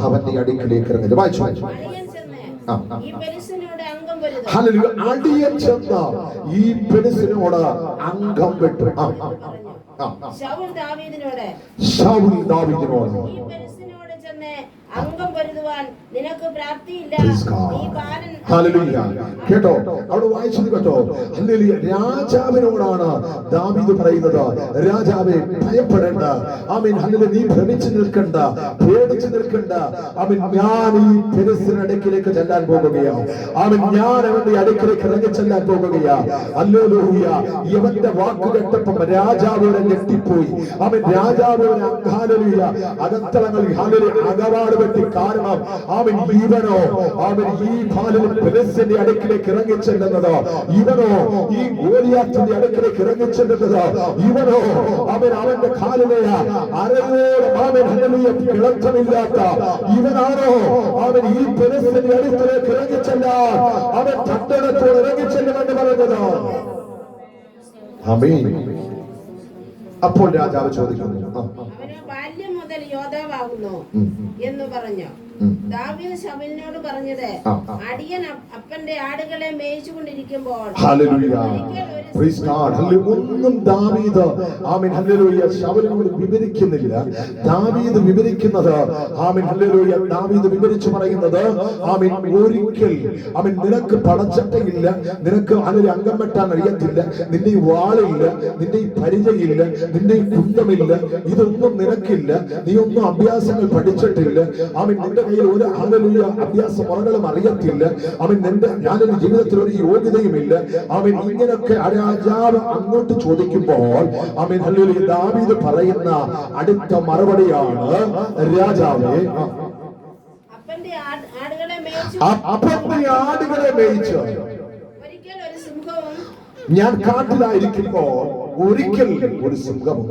അവന്റെ അടുക്കിലേക്ക് ഇറങ്ങി. വായിച്ചു ഹല്ലേലൂയ. അടിയൻ ചെന്ന ഈ പെരുസിനോട് അംഗം വിട്ടു. ശൗൽ ദാവീദിനോട് അംഗം പൊരുതുവാൻ നിനക്ക് പ്രാപ്തിയില്ല. കേട്ടോ, അവിടെ വായിച്ചത് കേട്ടോ. ഹല്ലേലൂയ. രാജാവിനോടാണ് ദാവീദ് പറയുന്നത്, രാജാവേ ഭയപ്പെടേണ്ട. ആമേൻ. ഹല്ലേലൂയ. നീ ഭ്രമിച്ചു നിൽക്കണ്ട, പേടിച്ചു നിൽക്കണ്ട. ആമേൻ. ഞാൻ ഈ ഫെലിസ്ത്യരുടെ അടുക്കിലേക്ക് ചെല്ലാൻ പോകുകയാണ്. ആമേൻ. ഞാൻ അവന്റെ അടുക്കിലേക്ക് ഇറങ്ങി ചെല്ലാൻ പോകുകയാണ്. ഹല്ലേലൂയ. ഇവന്റെ വാക്ക് കേട്ടപ്പോൾ രാജാവ് ഞെട്ടിപ്പോയി. ആമേൻ. രാജാവ് ഹല്ലേലൂയ അകത്തളങ്ങളിൽ ഹല്ലേലൂയ അകവാട് വെട്ടി. കാരണം അവൻ ഇവനോ അവൻ ഈ ഫെലിസ്ത്യന്റെ അടുക്കിലേക്ക് ഇറങ്ങിച്ചെല്ലുന്നത്, ഇവനോ ഈ ഗോലിയാത്തിന്റെ അടുക്കിലേക്ക് ഇറങ്ങിച്ചെല്ലുന്നത്, ഇവനോ അവൻ അവന്റെ കാലിലെ അരയോട് അവൻ ഹല്ലേലൂയ കിളക്കമില്ലാത്ത ഇവനാണോ അവൻ ഈ ഫെലിസ്ത്യന്റെ അടുക്കിലേക്ക് ഇറങ്ങിച്ചെല്ലാൻ അവൻ തട്ടണത്തോട് ഇറങ്ങിച്ചെല്ലുമെന്ന് പറയുന്നത്. ആമേൻ. അപ്പോൾ രാജാവ് ചോദിക്കുന്നു, ബാല്യം മുതൽ യോദ്ധാവാകുന്നു എന്ന് പറഞ്ഞു. ദാവീദ് ശമൂവേലിനോട് പറഞ്ഞത്, അടിയൻ അപ്പന്റെ ആടുകളെ മേയിച്ചുകൊണ്ടിരിക്കുമ്പോൾ ഒന്നും ദാവീദ് ആമേൻ ഹല്ലേലൂയ ശമൂവേലിനോട് വിവരിക്കുന്നില്ല. ദാവീദ് വിവരിക്കുന്നത് ആമേൻ ഹല്ലേലൂയ ദാവീദ് വിവരിച്ചു പറയുന്നത്, ആമേൻ ഒരിക്കൽ അവൻ നിനക്ക് പടച്ചട്ടയില്ല, നിനക്ക് അതിൽ അംഗം വെട്ടാൻ അറിയത്തില്ല, നിന്റെ ഈ വാളില്ല, നിന്റെ ഈ പരിചയില്ല, നിന്റെ ഈ കുന്തമില്ല, ഇതൊന്നും നിനക്കില്ല, നീ ഒന്നും അഭ്യാസങ്ങൾ പഠിച്ചിട്ടില്ല. അവൻ നിന്റെ കയ്യിൽ ഒരു ഹല്ലേലൂയ അഭ്യാസ മുറകളും അറിയത്തില്ല. അവൻ ഞാനൊരു ജീവിതത്തിൽ ഒരു യോഗ്യതയുമില്ല. അവൻ ഇങ്ങനൊക്കെ രാജാവ് അങ്ങോട്ട് ചോദിക്കുമ്പോൾ അവൻ ഹല്ലേലൂയ ദാവീദ് പറയുന്ന അടുത്ത മറുപടിയാണ്, രാജാവേ അപ്പന്റെ ആടുകളെ മേയിച്ചു ഞാൻ കാട്ടിലായിരിക്കുമ്പോൾ ഒരിക്കൽ ഒരു സിംഹവും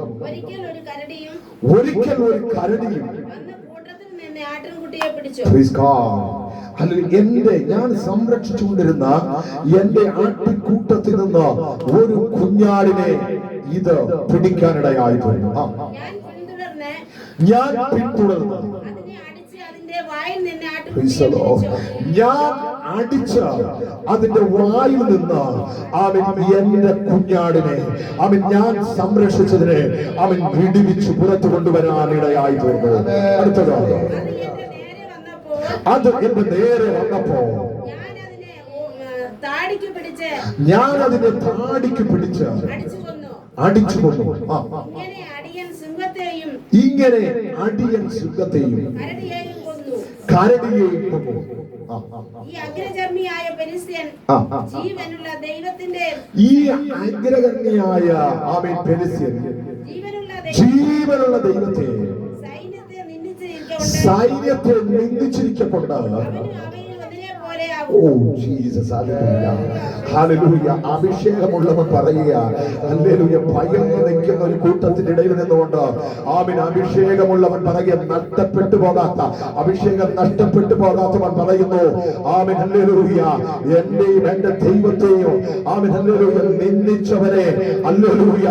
ഒരിക്കൽ ഒരു കരടിയും എന്റെ ഞാൻ സംരക്ഷിച്ചുകൊണ്ടിരുന്ന എന്റെ ആട്ടിക്കൂട്ടത്തിൽ നിന്ന് ഒരു കുഞ്ഞാടിനെ ഇത് പിടിക്കാനിടയായിട്ടുണ്ട്. ഞാൻ പിന്തുടർന്ന് ഞാൻ അടിച്ച അതിന്റെ വായിൽ നിന്ന് അവൻ എന്റെ കുഞ്ഞാടിനെ അവൻ ഞാൻ സംരക്ഷിച്ചതിനെ അവൻ വിടുവിച്ച് പുറത്തു കൊണ്ടുവരാൻ ഇടയായി തീർന്നു. അടുത്തത് അത് എന്റെ നേരെ വന്നപ്പോ ഞാൻ അതിനെ താടിക്ക് പിടിച്ച് അടിച്ചു കൊന്നു. ഇങ്ങനെ അടിയൻ സിംഹത്തെയും കരടിയെയും കൊന്നു. ഈ അഗ്രഗണ്യനായ ഫെലിസ്ത്യൻ ജീവനുള്ള ദൈവത്തെ സൈന്യത്തെ നിന്ദിച്ചിരിക്കൊണ്ട് ഓ ജീസസ് ഹല്ലേലൂയ ഹല്ലേലൂയ അഭിഷേകമുള്ളവൻ പറയുക ഹല്ലേലൂയ ഭയന്ന് നിൽക്കുന്ന ഒരു കൂട്ടത്തിന്റെ ഇടയിൽ നിന്നുകൊണ്ട് ആമേൻ അഭിഷേകമുള്ളവൻ പറയുക നഷ്ടപ്പെട്ടു പോകാത്ത അഭിഷേകം നഷ്ടപ്പെട്ടു പോകാത്തവൻ പറയുന്നു ആമേൻ ഹല്ലേലൂയ എന്റെയും എന്റെ ദൈവത്തെയും ആമേൻ ഹല്ലേലൂയ നിന്ദിച്ചവനെ ഹല്ലേലൂയ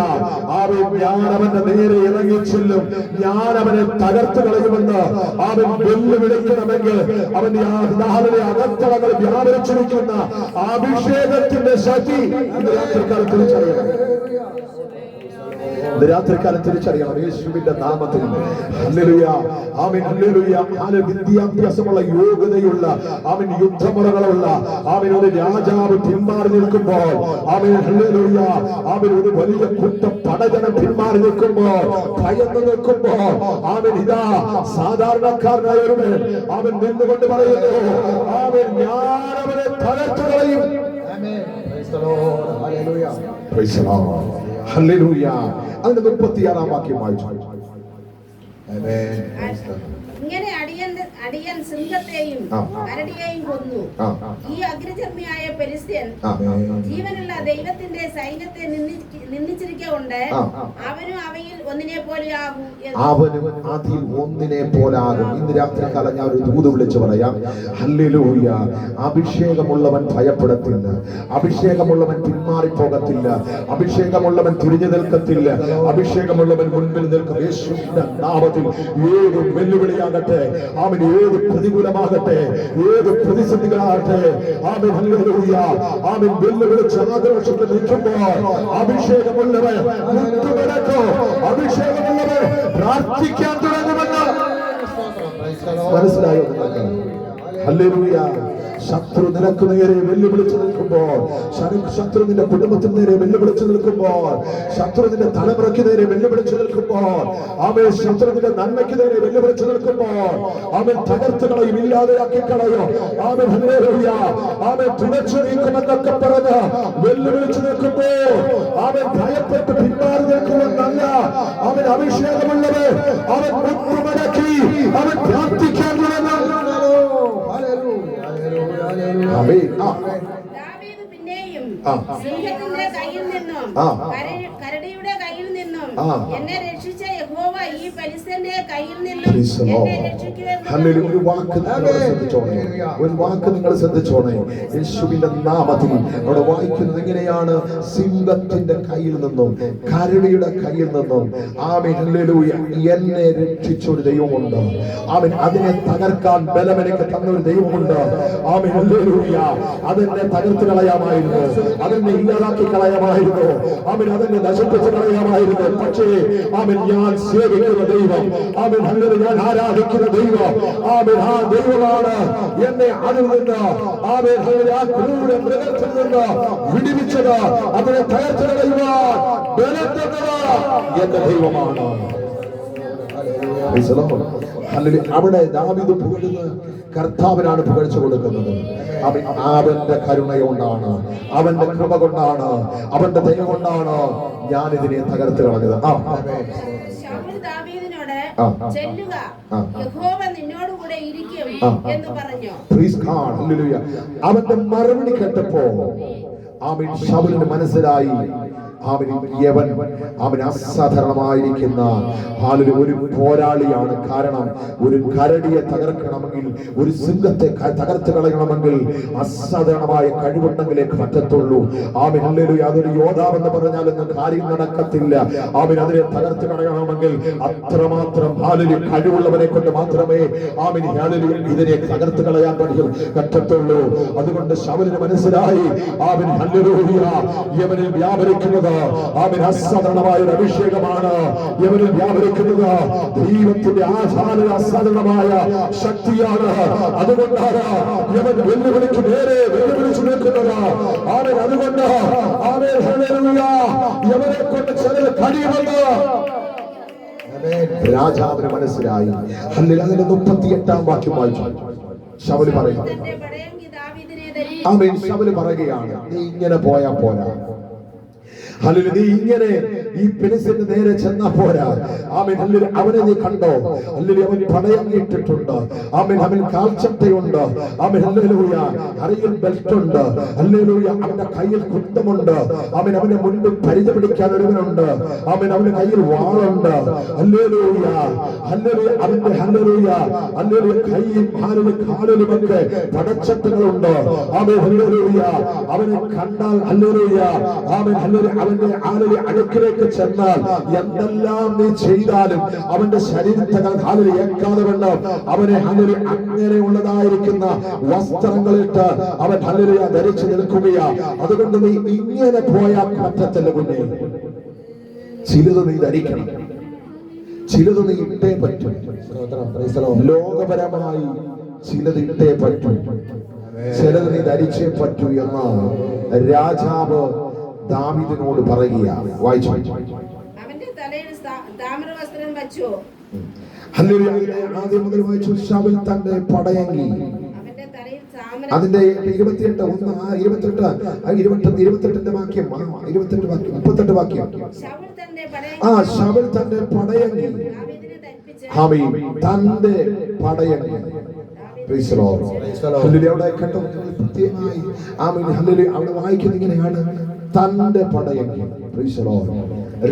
ആമേൻ ഞാൻ അവന്റെ നേരെ ഇറങ്ങി ചെല്ലും ഞാൻ അവനെ തകർത്ത് കളയുമെന്ന് ആമേൻ വെല്ലുവിളിക്കണമെങ്കിൽ അവന്റെ അകത്തളങ്ങൾ വ്യാപരിച്ചിരിക്കുന്ന അഭിഷേകത്തിന്റെ ശക്തി ഇന്ന് രാത്രിക്കാലം തിരിച്ചറിയണം. രാത്രിക്കാലം തിരിച്ചറിയണം യേശുവിന്റെ നാമത്തിൽ. ഹല്ലേലൂയ ആമേൻ ഹല്ലേലൂയ ആമേൻ വിദ്യാഭ്യാസമുള്ള യോഗ്യതയുള്ള ആമേൻ യുദ്ധമുറകളുള്ള ആമേൻ ഒരു രാജാവ് പിന്മാറി നിൽക്കുമ്പോൾ ആമേൻ ഹല്ലേലൂയ ആമേൻ ഒരു വലിയ കൂട്ടം പടജനം പിന്മാറി നിൽക്കുമ്പോൾ ഭയന്ന് നിൽക്കുമ്പോൾ ആമേൻ ഇതാ സാധാരണക്കാരനായ ഒരുവൻ അവൻ നിന്നുകൊണ്ട് പറയുന്നു ആമേൻ ഞാൻ അവനെ തകർത്തു കളയും. Price the Lord hallelujah praise the Lord hallelujah. അതിന്റെ 36-ാം വാക്യം വായിച്ചു. ഇങ്ങനെ അടിയൻ സിംഹത്തെയും കരടിയെയും കൊന്നു. ഈ അഗ്രചർമ്മിയായ പെലിസ്ത്യൻ ജീവനുള്ള ദൈവത്തിന്റെ സൈന്യത്തെ നിന്ദിച്ചിരിക്കൊണ്ട് അവനും അവയിൽ ഒന്നിനെ പോലെയാകും. ഇന്ന് രാത്രി കാലം ഞാൻ ഒരു ദൂത് വിളിച്ചു പറയാം. ഹല്ലേലൂയ. അഭിഷേകമുള്ളവൻ ഭയപ്പെടത്തില്ല, അഭിഷേകമുള്ളവൻ പിന്മാറിപ്പോകത്തില്ല, അഭിഷേകമുള്ളവൻ തിരിഞ്ഞു നിൽക്കത്തില്ല, അഭിഷേകമുള്ളവൻ മുൻപിൽ നിൽക്കും. യേശുവിന്റെ നാമത്തിൽ ഏത് വെല്ലുവിളിയാകട്ടെ, അവൻ ഏത് പ്രതികൂലമാകട്ടെ, ഏത് പ്രതിസന്ധികളാകട്ടെ, അവൻ ഹല്ലേലൂയ അവൻ വെല്ലുവിളിച്ച് ആഘോഷത്തിൽ നിൽക്കുമ്പോൾ അഭിഷേകമുള്ളവൻ മുട്ടുമടക്കോ, അഭിഷേകമുള്ളവൻ പ്രാർത്ഥിക്കാൻ തുടങ്ങുമെന്ന് മനസ്സിലായോ നിങ്ങൾക്ക്? ഹല്ലേലൂയ. ശത്രു നിനക്ക് നേരെ വെല്ലുവിളിച്ചു നിൽക്കുമ്പോൾ, ശത്രു നിന്റെ കുടുംബത്തിന് നേരെ വെല്ലുവിളിച്ചു നിൽക്കുമ്പോൾ, ശത്രു നിന്റെ തലമുറയ്ക്ക് നേരെ വെല്ലുവിളിച്ചു നിൽക്കുമ്പോൾ, അവൻ ശത്രു നിന്റെ നന്മയ്ക്ക് നേരെ വെല്ലുവിളിച്ചു നിൽക്കുമ്പോൾ, അവൻ തകർത്ത് കളയും, ഇല്ലാതെയാക്കി കളയും. അവൻ ഹല്ലേലൂയ അവൻ തുണച്ചു നീക്കുമെന്നൊക്കെ പറഞ്ഞ് വെല്ലുവിളിച്ചു നിൽക്കുമ്പോൾ അവൻ ഭയപ്പെട്ട് പിന്മാറി നിൽക്കുമെന്നല്ല, അവൻ അഭിഷേകമുള്ളവൻ, അവൻ മുട്ടുമടക്കി അവൻ പ്രാർത്ഥിക്കാൻ തുടങ്ങും. ദാവീദ് പിന്നെയും സിംഹത്തിന്റെ കയ്യിൽ നിന്നും കരടിയുടെ കയ്യിൽ നിന്നും എന്നെ രക്ഷിച്ച യഹോവ ഈ പെലിസ്ത്യന്റെ കയ്യിൽ നിന്നും എന്നെ രക്ഷിക്കുമെന്ന്. ഒരു വാക്ക് നിങ്ങൾ ശ്രദ്ധിച്ചോണേ. യേശുവിന്റെ നാമത്തിൽ അവിടെ വായിക്കുന്നത് എങ്ങനെയാണ്? സിംഹത്തിന്റെ കയ്യിൽ നിന്നും കരടിയുടെ കയ്യിൽ നിന്നും ആമേൻ ഹല്ലേലൂയ എന്നെ രക്ഷിച്ചൊരു ദൈവമുണ്ട്. ആമേൻ അതിനെ തകർക്കാൻ ബലമെനിക്ക് തന്നൊരു ദൈവമുണ്ട്. ആമേൻ ഹല്ലേലൂയ അതെന്നെ തകർത്ത് കളയാമായിരുന്നു, അതെന്നെ ഇല്ലാതാക്കി കളയാമായിരുന്നു, ആമേൻ അതെന്നെ നശിപ്പിച്ച് കളയാമായിരുന്നു. പക്ഷേ ആമേൻ ഞാൻ സേവിക്കുന്ന ദൈവം, ആമേൻ ഹല്ലേലൂയ ഞാൻ ആരാധിക്കുന്ന ദൈവം, ആമേൻ ആ ദൈവമാണ് എന്നെ അതിൽ നിന്ന് ആമേൻ ഹല്ലേലൂയ ആ ക്രൂര മൃഗത്തിൽ നിന്ന് വിടുവിച്ചത്, അതിനെ തകർത്ത് കളയുവാൻ ബലം തന്നത് എന്റെ ദൈവമാണ്. അവിടെ ദാവീദ് പുകഴുന്ന കർത്താവിനാണ് പുകഴ്ച കൊടുക്കുന്നത്. അവന്റെ കരുണ കൊണ്ടാണ്, അവന്റെ കൃപ കൊണ്ടാണ്, അവന്റെ ദയ കൊണ്ടാണ് ഞാൻ ഇതിനെ തകർത്ത് കളഞ്ഞത്. ചെല്ലുക, യഹോവ നിന്നോടുകൂടെ ഇരിക്കും എന്ന് പറഞ്ഞു. അവന്റെ മറുപടി കേട്ടപ്പോ ആമേൻ ശൗലിന് മനസ്സിലായി അവൻ അസാധാരണമായിരിക്കുന്ന ഒരു പോരാളിയാണ്. കാരണം ഒരു കരടിയെ തകർക്കണമെങ്കിൽ, ഒരു സിംഹത്തെ തകർത്ത് കളയണമെങ്കിൽ അസാധാരണമായ കഴിവുണ്ടെങ്കിലേ പറ്റത്തുള്ളൂ. Amen hallelujah. അതൊരു യോദ്ധാവെന്ന് പറഞ്ഞാലൊന്നും കാര്യം നടക്കത്തില്ല. ആമേൻ അതിനെ തകർത്ത് കളയണമെങ്കിൽ അത്രമാത്രം ഹല്ലേലൂയ കഴിവുള്ളവനെ കൊണ്ട് മാത്രമേ ആമേൻ ഹല്ലേലൂയ ഇതിനെ തകർത്ത് കളയാൻ പറ്റത്തുള്ളൂ. അതുകൊണ്ട് ശൗലിന് മനസ്സിലായി ആമേൻ ഹല്ലേലൂയ യവനിൽ വ്യാപരിക്കുന്നത് ആമേൻ അസാധാരണമായ ഒരു അഭിഷേകമാണ്. യവനിൽ വ്യാപരിക്കുന്നത് ദൈവത്തിന്റെ അസാധാരണമായ ശക്തിയാണ്. അതുകൊണ്ടാണ് യവൻ വെല്ലുവിളിക്ക് നേരെ വെല്ലുവിളിച്ചു നിൽക്കുന്നത്. ആമേൻ അതുകൊണ്ട് ആമേൻ ഹല്ലേലൂയ യവനെ കൊണ്ട് ചിലത് കഴിയുമെന്ന് രാജാവിന് മനസ്സിലായി. ഹല്ലേലൂയ. അതിന്റെ 38-ാം വാക്യം വായിച്ചു. ശൗല് പറയുന്നു, ആമേൻ ശൗല് പറയുകയാണ്, നീ ഇങ്ങനെ പോയാ പോരാ. ഹല്ലേലൂയ. നീ ഇങ്ങനെ ഈ പെലിസ്ത്യന്റെ നേരെ ചെന്നാ പോരാ. ആമേൻ ഹല്ലേലൂയ. അവനെ നീ കണ്ടോ? ഹല്ലേലൂയ. അവൻ പടയങ്ങിയിട്ടിട്ടുണ്ട്. ആമേൻ അവൻ കാൽച്ചട്ടയുണ്ട്. ആമേൻ ഹല്ലേലൂയ. അരയിൽ ബെൽറ്റ് ഉണ്ട്. ഹല്ലേലൂയ. അവന്റെ കയ്യിൽ കുന്തമുണ്ട്. ആമേൻ അവന്റെ മുൻപിൽ പരിച പിടിക്കാൻ ഒരുവനുണ്ട്. ആമേൻ അവന്റെ കയ്യിൽ വാളുണ്ട്. ഹല്ലേലൂയ. ഹല്ലേലൂയ. അവന്റെ ഹല്ലേലൂയ ഹല്ലേലൂയ കൈയും കാലിലുമൊക്കെ പടച്ചട്ടകളുണ്ട്. ആമേൻ ഹല്ലേലൂയ. അവനെ കണ്ടാൽ ഹല്ലേലൂയ ആമേൻ ഹല്ലേലൂയ അവന്റെ അടുക്കിലേക്ക് ചെന്നാൽ എന്തെല്ലാം നീ ചെയ്താലും അവന്റെ ശരീരത്തെ ഏക്കാതെ വേണം. അവനെ ഹല്ലേലൂയ അങ്ങനെയുള്ളതായിരിക്കുന്ന വസ്ത്രങ്ങളിട്ട് അവൻ ഹല്ലേലൂയ ധരിച്ചു നിൽക്കുകയാ. അതുകൊണ്ട് നീ ഇങ്ങനെ പോയാൽ പറ്റത്തില്ല കുഞ്ഞേ. ചിലത് നീ ധരിക്കണം, ചിലത് നീ ഇട്ടേ പറ്റും. ലോകപരമായി ചിലത് ഇട്ടേ പറ്റും, ചിലത് നീ ധരിച്ചേ പറ്റൂ എന്ന് രാജാവ് ദാവീദിനോട് പറയുകയാണ്. വായിച്ചു. അവന്റെ തലയിൽ താമ്രവസ്ത്രം വെച്ചു. ഹല്ലേലൂയ. ആദ്യം മുതൽ വായിച്ചു. ശൗൽ തന്റെ പടയങ്കി, അതിന്റെ 28 വാക്യം, 38 വാക്യം. ശൗൽ തന്റെ പടയങ്കി, തന്റെ പടയങ്കി Praise the Lord. ഹല്ലേലൂയ. അവിടെ കേട്ടോ പ്രത്യേകമായി ആമേൻ ഹല്ലേലൂയ. അവിടെ വായിക്കുന്നത് ഇങ്ങനെയാണ്, തന്റെ പടയങ്കി. Praise the Lord.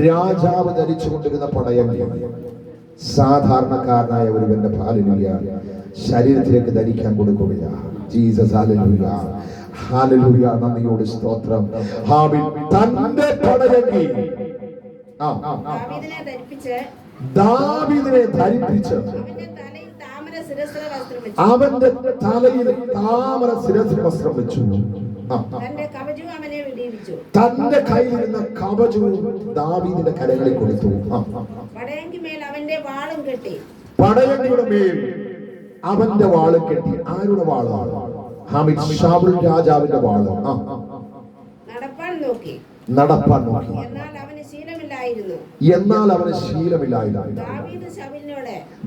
രാജാവ് ധരിച്ചു കൊണ്ടിരുന്ന പടയങ്കി സാധാരണക്കാരനായ ഒരുവന്റെ ഹല്ലേലൂയ ശരീരത്തിലേക്ക് ധരിക്കാൻ കൊടുക്കുകയാണ്. ജീസസ് ഹല്ലേലൂയ. ഹല്ലേലൂയ. നന്ദിയോട് സ്തോത്രം. ആമേൻ. തന്റെ പടയങ്കി ദാവീദിനെ ധരിപ്പിച്ച് അവന്റെ തലയിൽ താമര ശിരസ്ത്ര വസ്ത്രം വെച്ചു. തന്റെ കയ്യിലിരുന്ന കവചവും ദാവീദിന്റെ കരങ്ങളിൽ കൊടുത്തു. പടയങ്കിയുടെ മേൽ അവന്റെ വാളും കെട്ടി. ആരുടെ വാളാണ്? ശൗൽ രാജാവിന്റെ വാള്. നടപ്പാൻ നോക്കി, എന്നാൽ അവന് ശീലമില്ലായിരുന്നു.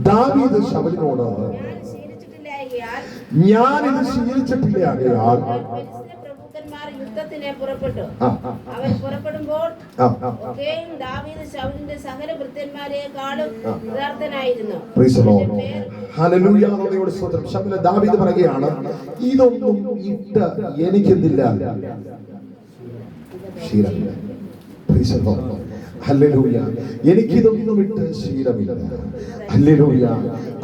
ദാവീദ് ശൗലിനോട്, ഞാൻ ഇത് ശീലിച്ചിട്ടില്ലാകയാൽ യുദ്ധത്തിന് പുറപ്പെട്ടു. അവൻ പുറപ്പെടുമ്പോൾ ദാവീദ് ശൗലിന്റെ സകല ഭൃത്യന്മാരെക്കാളും യഥാർത്ഥനായിരുന്നു. ദാവീദ് പറയുകയാണ്, ഇതൊന്നും ഇട്ട് എനിക്കെന്തില്ല, ശീലമില്ല. ഹല്ലേലൂയ. എനിക്കിതൊന്നും ഇട്ട് ശീലമില്ല. ഹല്ലേലൂയ.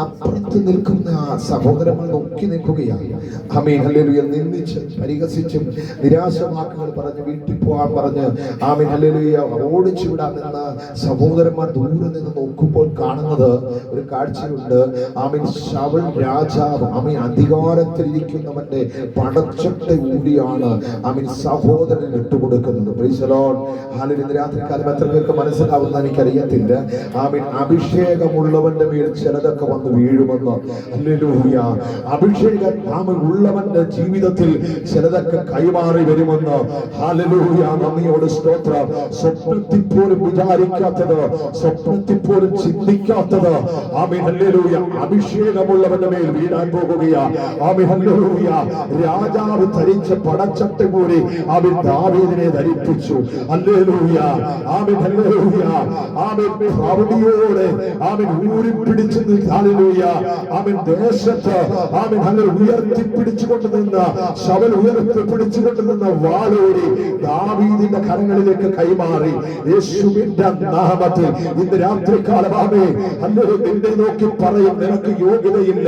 അപ്പുറത്ത് നിൽക്കുന്ന സഹോദരന്മാർ നോക്കി നിൽക്കുകയാണ്. ആമേൻ. ഹല്ലേലൂയ. നിന്ദിച്ച് പരിഹസിച്ചും നിരാശവാക്കുകൾ പറഞ്ഞ് വീട്ടിൽ പോകാൻ പറഞ്ഞ് ആമേൻ ഹല്ലേലൂയ ഓടിച്ചു വിടാമെന്ന സഹോദരന്മാർ ദൂരെ നിന്ന് നോക്കുമ്പോൾ കാണുന്നത് ഒരു കാഴ്ചയുണ്ട്. ആമേൻ ശൗൽ രാജാവ് ആമേൻ അധികാരത്തിലിരിക്കുന്നവന്റെ പടച്ചട്ട കൂടിയാണ് ആമേൻ സഹോദരൻ ഇട്ടുകൊടുക്കുന്നത്. Praise the Lord. ഹല്ലേലൂയ. രാത്രികാലം എത്ര പേർക്ക് മനസ്സിലാവുന്ന എനിക്കറിയത്തില്ല. ആമേൻ അഭിഷേകമുള്ളവന്റെ മേൽ ചിലതൊക്കെ വന്ന് വീഴുമെന്ന്. ഹല്ലേലൂയ. അഭിഷേകം ആമേൻ ഉള്ളവന്റെ ജീവിതത്തിൽ ചിലതൊക്കെ കൈമാറി വരുമെന്ന്. ഹല്ലേലൂയ. നന്ദിയോട് സ്തോത്രം. സ്വപ്നത്തിൽ പോലും വിചാരിക്കാത്തത്, സ്വപ്നത്തിൽ പോലും ചിന്തിക്കാത്തത് ആമേൻ ഹല്ലേലൂയ അഭിഷേകമുള്ളവന്റെ മേൽ വീഴാൻ പോകുകയാണ്. Amen hallelujah. രാജാവ് ധരിച്ച പടച്ചട്ട കൂടി ആമേൻ ദാവീദിനെ ധരിപ്പിച്ചു. ഹല്ലേലൂയ. Amen hallelujah. ആമേൻ പ്രൗഢിയോടെ ആമേൻ ഊരിപ്പിടിച്ചു നിന്ന് ഹല്ലേലൂയ ആമേൻ ദേശത്ത് ആമേൻ ഹല്ലേലൂയ ഉയർത്തിപ്പിടിച്ചുകൊണ്ട് നിന്ന ശൗൽ ഉയർത്തിപ്പിടിച്ചുകൊണ്ട് നിന്ന വാളോടി ദാവീദിന്റെ കരങ്ങളിലേക്ക് കൈമാറി. യേശുവിന്റെ നാമത്തിൽ ഇന്ന് രാത്രികാലം ആമേൻ ഹല്ലേലൂയ നിന്നെ നോക്കി പറയും നിനക്ക് യോഗ്യതയില്ല,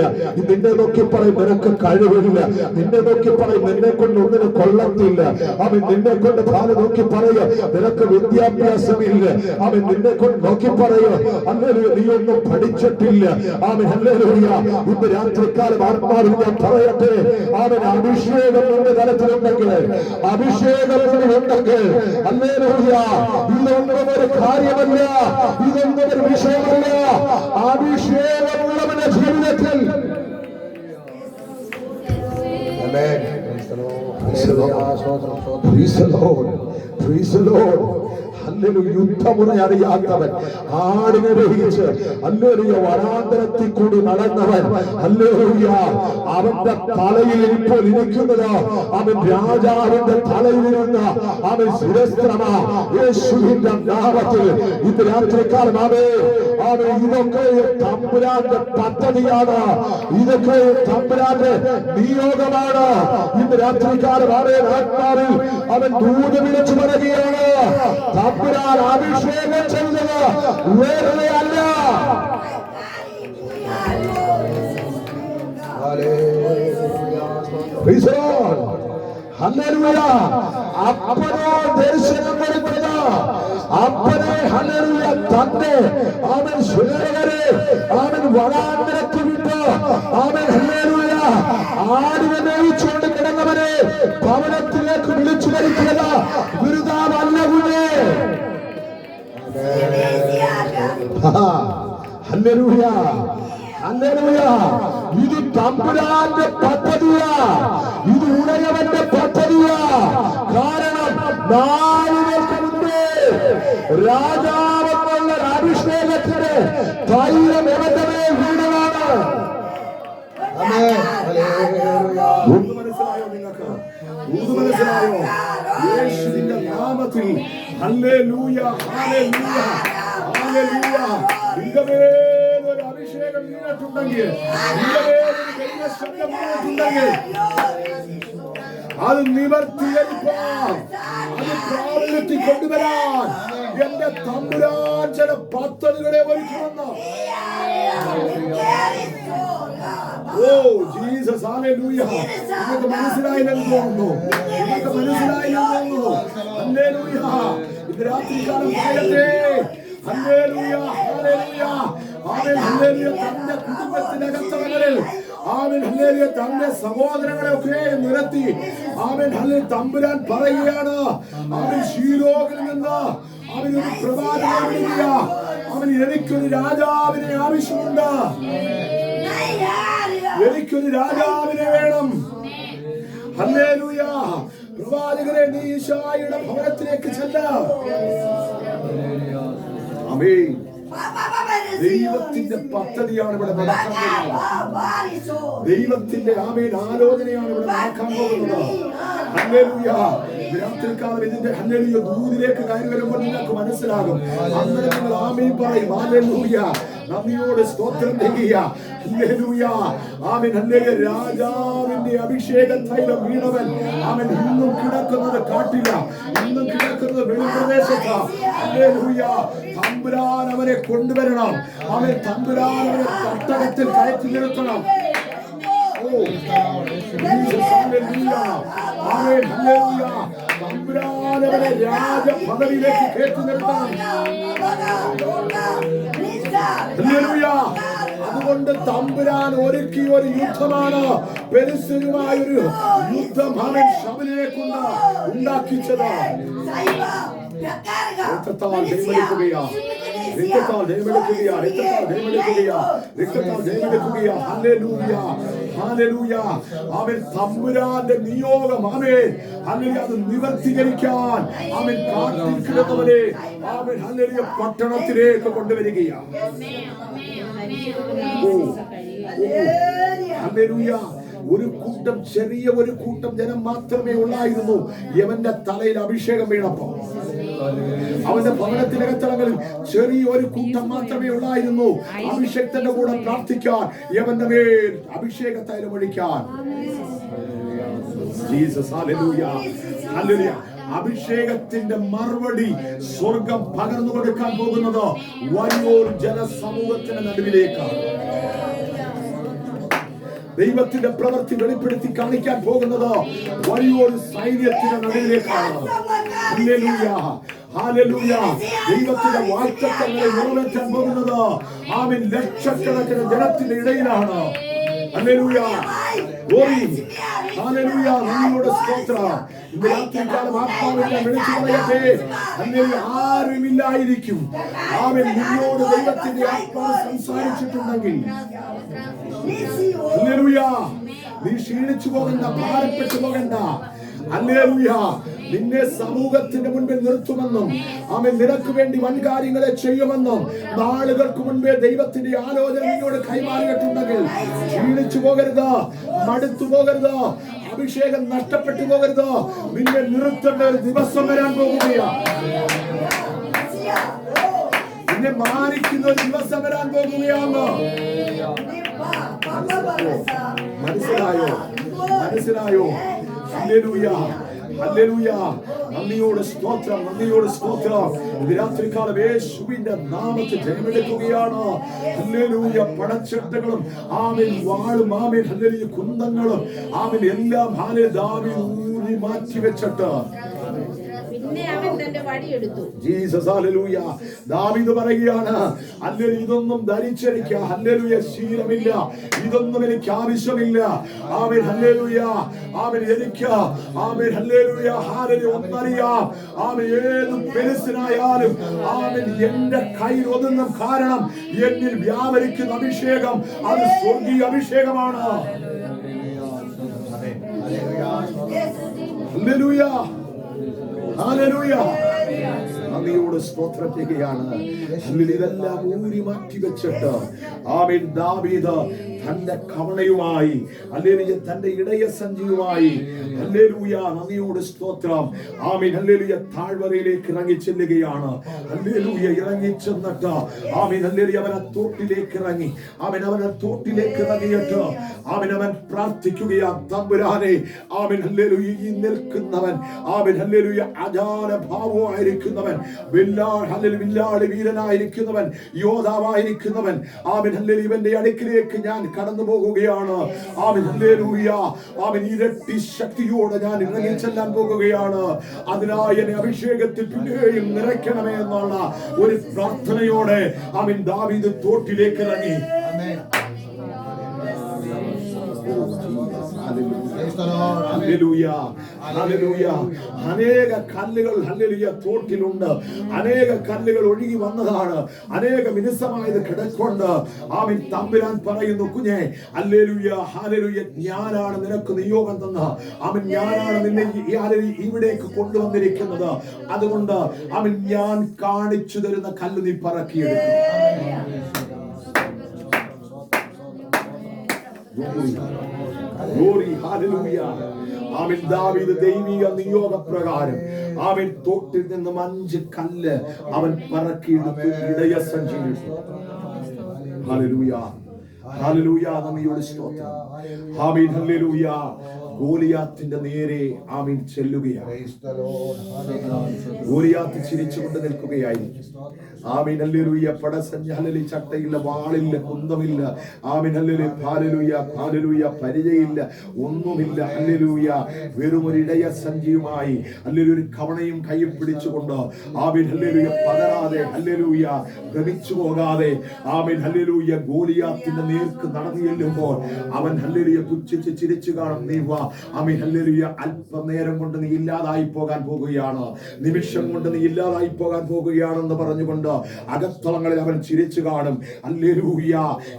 നിന്നെ നോക്കി പറയും നിനക്ക് കഴിവില്ല, നിന്നെ നോക്കി പറയും നിന്നെ കൊണ്ട് ഒന്നിനും കൊള്ളത്തില്ല. ആമേൻ നിന്നെ കൊണ്ട് പാല് നോക്കി പറയുക നിനക്ക് വിദ്യാഭ്യാസമില്ല. അവൻ നിന്നെ കൊണ്ട് നോക്കി പറയുക ഹല്ലേലൂയ നീ ഒന്നും പഠിച്ചിട്ടില്ല. Amen hallelujah. ഇന്ന് രാത്രികാലം ആത്മാവിൽ ഞാൻ പറയട്ടെ, അവൻ അഭിഷേകം നിന്റെ തലത്തിലുണ്ടെങ്കിൽ, അഭിഷേകം ഉണ്ടെങ്കിൽ ഹല്ലേലൂയ ഇതൊന്നും ഒരു കാര്യമല്ല, ഇതൊന്നും ഒരു വിഷയമല്ല. അഭിഷേകമുള്ളവന്റെ ജീവിതത്തിൽ യുദ്ധമുറ അറിയാത്തവൻ, ആടിനെ വഹിച്ച് ഹല്ലേലൂയ വനാന്തരത്തിൽ കൂടി നടന്നവൻ, ഹല്ലേലൂയ അവന്റെ തലയിൽ ഇപ്പോൾ ഇരിക്കുന്നത് അവൻ രാജാവിന്റെ തലയിൽ ഇരുന്ന അവൻ ശിരസ്ത്രമാ. യേശുവിന്റെ നാമത്തിൽ ഇന്ന് രാത്രിക്കാലം അവൻ ഇതൊക്കെ തമ്പുരാന്റെ പദ്ധതിയാണ്, ഇതൊക്കെ തമ്പുരാന്റെ നിയോഗമാണ്. ഇന്ന് രാത്രിക്കാലം അവൻ ആത്മാവിൽ അവൻ ദൂത് വിളിച്ചു പറയുകയാണ്, തമ്പുരാൻ അഭിഷേകം ചെയ്തത് വേറെ അല്ല. ഹല്ലേലൂയ. അപ്പനോ ദർശനം കൊടുക്കുക, അപ്പനെ ഹല്ലേലൂയ തന്റെ അവൻ സുരവരെ അവൻ വനാന്തരത്തിൽ വിട്ട് അവൻ ഹല്ലേലൂയ ആടിനെ മേയിച്ചുകൊണ്ട് കിടന്നവരെ ഭവനത്തിലേക്ക് വിളിച്ചു വരുത്തിയത് ഗുരുതാവല്ല കുഞ്ഞേ. ഹല്ലേലൂയ. ഹല്ലേലൂയ. ഇത് തമ്പുരാന്റെ പദ്ധതിയാ, ഇത് ഉടയവന്റെ പദ്ധതിയാ. കാരണം നാളുകൾക്ക് മുമ്പേ രാജാവെന്നുള്ള അഭിഷേകത്തിന് തൈലം എവന്റെ മേൽ വീണതാണ്. മനസ്സിലായോ നിങ്ങൾക്ക്? മനസ്സിലായോ? യേശുവിന്റെ നാമത്തിൽ ഹല്ലേലൂയ. ഹല്ലേലൂയ. ഹല്ലേലൂയ. ഒരു അഭിഷേകം വീണിട്ടുണ്ടെങ്കിൽ ദൈവശബ്ദം പറഞ്ഞിട്ടുണ്ടെങ്കിൽ അത് നിവർത്തികരിക്കാൻ, അത് പ്രാബല്യത്തിൽ കൊണ്ടുവരാൻ എന്റെ തമ്പുരാൻ ചില പദ്ധതികളെ ഒരുക്കുമെന്ന്. Oh Jesus, hallelujah. നിങ്ങൾക്ക് മനസ്സിലായില്ലെന്ന് തോന്നുന്നു, നിങ്ങൾക്ക് മനസ്സിലായില്ലെന്ന് തോന്നുന്നു. ഹല്ലേലൂയ. ഇന്ന് രാത്രികാലം പറയട്ടെ, ഹല്ലേലൂയ, ഹല്ലേലൂയ, ആമേൻ, ഹല്ലേലൂയ. തന്റെ കുടുംബത്തിനകത്തവങ്ങളിൽ, ആമേൻ, ഹല്ലേലൂയ, തന്റെ സഹോദരങ്ങളെ ഒക്കെ നിരത്തി, ആമേൻ, ഹല്ലേലൂയ, തമ്പുരാൻ പറയുകയാണ്, ആമേൻ, ശീലോകിൽ നിന്ന് അവൻ ഒരു പ്രവാചകനെ വിളിക്കുക. അവൻ എനിക്കൊരു രാജാവിനെ ആവശ്യമുണ്ട്, എനിക്കൊരു രാജാവിനെ വേണം. ഹല്ലേലൂയ. പ്രവാചകരെ, നീ ഈശായിയുടെ ഭവനത്തിലേക്ക് ചെല്ല. ആമേൻ. ദൈവത്തിന്റെ പദ്ധതിയാണ് ഇവിടെ നടക്കാൻ പോകുന്നത്. ദൈവത്തിന്റെ ആമേൻ ആലോചനയാണ് ഇവിടെ നടക്കാൻ പോകുന്നത്. ഹല്ലേലൂയ. രാത്രികാലം ഇതിന്റെ ഹല്ലേലൂയ ദൂതിലേക്ക് കയറി വരുമ്പോൾ നിങ്ങൾക്ക് മനസ്സിലാകും. അന്നേരം നിങ്ങൾ ആമേൻ പറയും. ഹല്ലേലൂയ. നന്ദിയോടെ സ്തോത്രം ചെയ്യുക. ഹല്ലേലൂയ. ആമേൻ, ഹല്ലേലൂയ. രാജാവിന്റെ അഭിഷേക തൈലം വീണവൻ അവൻ ഇന്നും കിടക്കുന്നത് കാട്ടില്ല, ഇന്നും കിടക്കുന്നത് വെളിപ്രദേശത്താ. ഹല്ലേലൂയ. തമ്പുരാൻ അവനെ കൊണ്ടുവരണം. അവൻ തമ്പുരാൻ അവനെ തട്ടകത്തിൽ കയറ്റി നിർത്തണം. Oh Jesus, hallelujah. ആമേൻ, ഹല്ലേലൂയ. തമ്പുരാൻ അവനെ രാജപദവിയിലേക്ക് കയറ്റി നിർത്തണം. ഹല്ലേലൂയ. അതുകൊണ്ട് തമ്പുരാൻ ഒരുക്കിയ ഒരു യുദ്ധമാണ്, പെരിസ്യരുമായൊരു യുദ്ധം അവൻ ശബരിനെ കൊണ്ട് ഉണ്ടാക്കിച്ചത്. രക്തത്താൽ ജയമെടുക്കുകയാ, രക്തത്താൽ ജയമെടുക്കുകയാ, രക്തത്താൽ ജയമെടുക്കുകയാ, രക്തത്താൽ ജയമെടുക്കുകയാ. Hallelujah, hallelujah. അവൻ തമ്പുരാന്റെ നിയോഗം, ആമേൻ, ഹല്ലേലൂയ, അത് നിവർത്തീകരിക്കാൻ അവൻ കാത്തിരിക്കുന്നവരെ അവൻ ഹല്ലേലൂയ പട്ടണത്തിലേക്ക് കൊണ്ടുവരികയാ. ഹല്ലേലൂയ. ഒരു കൂട്ടം, ചെറിയ ഒരു കൂട്ടം ജനം മാത്രമേ ഉള്ളായിരുന്നു. യവന്റെ തലയിൽ അഭിഷേകം വീണപ്പോ അവന്റെ ഭവനത്തിനകത്തളങ്ങളിൽ ചെറിയ ഒരു കൂട്ടം മാത്രമേ ഉള്ളായിരുന്നു അഭിഷേകത്തിന്റെ കൂടെ പ്രാർത്ഥിക്കാൻ, യവന്റെ മേൽ അഭിഷേക തൈലം ഒഴിക്കാൻ. ജീസസ്, ഹല്ലേലൂയ, ഹല്ലേലൂയ. അഭിഷേകത്തിന്റെ മറുപടി സ്വർഗം പകർന്നു കൊടുക്കാൻ പോകുന്നത് വലിയൊരു ജനസമൂഹത്തിന്റെ നടുവിലേക്കാണ്. ദൈവത്തിന്റെ പ്രവൃത്തി വെളിപ്പെടുത്തി കാണിക്കാൻ പോകുന്നത് വലിയൊരു സൈന്യത്തിന്റെ നടുവിലേക്കാണ്. Hallelujah, hallelujah. ദൈവത്തിന്റെ വാഗ്ദത്തങ്ങളെ നിറവേറ്റാൻ പോകുന്നത് ആമേൻ ലക്ഷക്കണക്കിന് ജനത്തിന്റെ ഇടയിലാണ്. Hallelujah, glory, hallelujah. നന്ദിയോടെ സ്തോത്രം. ഇന്ന് രാത്രികാലം ആത്മാവിനെ വിളിച്ചു പറയട്ടെ, ഹല്ലേലൂയ. ആരുമില്ലായിരിക്കും ആമേൻ നിന്നോട് ദൈവത്തിന്റെ ആത്മാവ് സംസാരിച്ചിട്ടുണ്ടെങ്കിൽ, ഹല്ലേലൂയ, നീ ക്ഷീണിച്ചു പോകണ്ട, ഭാരപ്പെട്ടു പോകണ്ട. ഹല്ലേലൂയ. നിന്നെ സമൂഹത്തിന്റെ മുൻപിൽ നിർത്തുമെന്നും അവൻ നിനക്ക് വേണ്ടി വൻകാര്യങ്ങളെ ചെയ്യുമെന്നും നാളുകൾക്ക് മുൻപേ ദൈവത്തിന്റെ ആലോചന നിന്നോട് കൈമാറിയിട്ടുണ്ടെങ്കിൽ ക്ഷീണിച്ചു പോകരുത്, മടുത്തു പോകരുത്, അഭിഷേകം നഷ്ടപ്പെട്ടു പോകരുത്. നിന്നെ നിർത്തേണ്ട ഒരു ദിവസം വരാൻ പോകുകയാണ്. നിന്നെ മാനിക്കുന്ന ഒരു ദിവസം വരാൻ പോകുകയാണ്. മനസ്സിലായോ? മനസ്സിലായോ? ഹല്ലേലൂയ, ഹല്ലേലൂയ. നന്ദിയോട് സ്തോത്രം, നന്ദിയോട് സ്തോത്രം. ഇത് രാത്രികാലം യേശുവിന്റെ നാമത്തിൽ ജയമെടുക്കുകയാണ്. ഹല്ലേലൂയ. പടച്ചട്ടകളും ആമേൻ വാളും ആമേൻ ഹല്ലേലൂയ കുന്തങ്ങളും ആമേൻ എല്ലാം ഹല്ലേലൂയ ദാവീദ് ഊരി മാറ്റി വെച്ചിട്ട് ജീസസ്, ഹല്ലേലൂയ. ദാവീദ് പറയുകയാണ്, ഹല്ലേലൂയ, ഇതൊന്നും ധരിച്ചെനിക്ക് ഹല്ലേലൂയ ശീലമില്ല, ഇതൊന്നും എനിക്ക് ആവശ്യമില്ല. ആമേൻ, ഹല്ലേലൂയ. ആമേൻ, എനിക്ക് ആമേൻ ഹല്ലേലൂയ ഹല്ലേലൂയ ഒന്നറിയാം. ആമേൻ, ഏത് പെരിസ്യനായാലും ആമേൻ എന്റെ കയ്യിൽ ഒതുങ്ങും. കാരണം എന്നിൽ വ്യാപരിക്കുന്ന അഭിഷേകം അത് സ്വർഗീയ അഭിഷേകമാണ്. ഹല്ലേലൂയ, ഹല്ലേലൂയ. നന്ദിയോട് സ്തോത്രം ചെയ്യുകയാണ്. ഇതെല്ലാം ഊരി മാറ്റി വെച്ചിട്ട് ആമേൻ ദാവീദ് തന്റെ കവണയുമായി, ഹല്ലേലൂയ, തന്റെ ഇടയസഞ്ചിയുമായി, ഹല്ലേലൂയ, നന്ദിയോട് സ്തോത്രം. ആമീൻ, ഹല്ലേലൂയ, താഴ്വരയിലേക്ക് ഇറങ്ങി ചെല്ലുകയാണ്. ഹല്ലേലൂയ, ഇറങ്ങി ചെന്നിട്ട് ആമീൻ, ഹല്ലേലൂയ, അവൻ തോട്ടിലേക്ക് ഇറങ്ങി. അവനെ തോട്ടിലേക്ക് ഇറങ്ങിയിട്ട് അവൻ പ്രാർത്ഥിക്കുകയാ, തമ്പുരാനെ, ആമീൻ, ഹല്ലേലൂയ, ഈ നിൽക്കുന്നവൻ, ആമീൻ, ഹല്ലേലൂയ, അജാന ഭാവമായിരിക്കുന്നവൻ, വില്ലാളി വീരനായിരിക്കുന്നവൻ, യോദ്ധാവായിരിക്കുന്നവൻ, ആമീൻ, ഹല്ലേലൂയ, ഇവന്റെ അടുക്കിലേക്ക് ഞാൻ കടന്നു പോകുകയാണ്. ആമീൻ, ഹല്ലേലൂയ, ആമീൻ, ഇരട്ടി ശക്തിയോടെ ഞാൻ ഇറങ്ങി ചെല്ലാൻ പോകുകയാണ്. അതിനായി എന്നെ അഭിഷേകത്തിൽ പിന്നെയും നിറയ്ക്കണമേ എന്നുള്ള ഒരു പ്രാർത്ഥനയോടെ ആമീൻ ദാവീദ് തോട്ടിലേക്ക് ഇറങ്ങി. അനേക കല്ലുകൾ ഹല്ലേലൂയ തോട്ടിലുണ്ട്. അനേക കല്ലുകൾ ഒഴുകി വന്നതാണ്. അനേക മിനുസമായത് കിടക്കൊണ്ട് ആമീൻ തമ്പുരാൻ പറയുന്നു, കുഞ്ഞേ, ഹല്ലേലൂയ, ഹല്ലേലൂയ, ഞാനാണ് നിനക്ക് നിയോഗം തന്ന, ആമീൻ, ഞാനാണ് നിന്നെ ഇവിടേക്ക് കൊണ്ടുവന്നിരിക്കുന്നത്. അതുകൊണ്ട് ആമീൻ ഞാൻ കാണിച്ചു തരുന്ന കല്ല് നീ പറക്കിയെടുക്കും. Glory, hallelujah. ആമീൻ, ദാവീദ് ദൈവിക നിയോഗപ്രകാരം ആമീൻ തോട്ടിൽ നിന്നും 5 കല്ല് അവൻ പറക്കിയെടുത്തു, ഇടയസഞ്ചിയിൽ. ഹല്ലേലൂയ, ഹല്ലേലൂയ, നന്ദിയോട് സ്തോത്രം. ആമീൻ, ഹല്ലേലൂയ, ഗോലിയാത്തിന്റെ നേരെ ആമീൻ ചെല്ലുകയാണ്. ഗോലിയാത്ത് ചിരിച്ചുകൊണ്ട് നിൽക്കുകയായിരിക്കും. ആമീൻ, ഹല്ലേലൂയ, പടസഞ്ചി, ഹല്ലേലൂയ, ചട്ടയില്ല, വാളില്ല, കുന്തമില്ല, ആമീൻ, ഹല്ലേലൂയ, ഹല്ലേലൂയ, ഹല്ലേലൂയ, പരിചയില്ല, ഒന്നുമില്ല. ഹല്ലേലൂയ, വെറും ഒരു ഇടയസഞ്ചിയുമായി, ഹല്ലേലൂയ, ഒരു കവണയും കയ്യിൽ പിടിച്ചുകൊണ്ട് ആമീൻ, ഹല്ലേലൂയ, പതറാതെ, ഹല്ലേലൂയ, ഭ്രമിച്ചു പോകാതെ ആമീൻ, ഹല്ലേലൂയ, ഗോലിയാത്തിന്റെ നേർക്ക് നടന്നു ചെല്ലുമ്പോൾ അവൻ ഹല്ലേലൂയ പുച്ഛിച്ച് ചിരിച്ചു കാണും. നീ വാ, ആമീൻ, ഹല്ലേലൂയ, അല്പനേരം കൊണ്ട് നീ ഇല്ലാതായി പോകാൻ പോകുകയാണ്, നിമിഷം കൊണ്ട് നീ ഇല്ലാതായി പോകാൻ പോകുകയാണെന്ന് പറഞ്ഞുകൊണ്ട് അകത്തളങ്ങളിൽ അവൻ ചിരിച്ചു കാണും. ഹല്ലേലൂയ,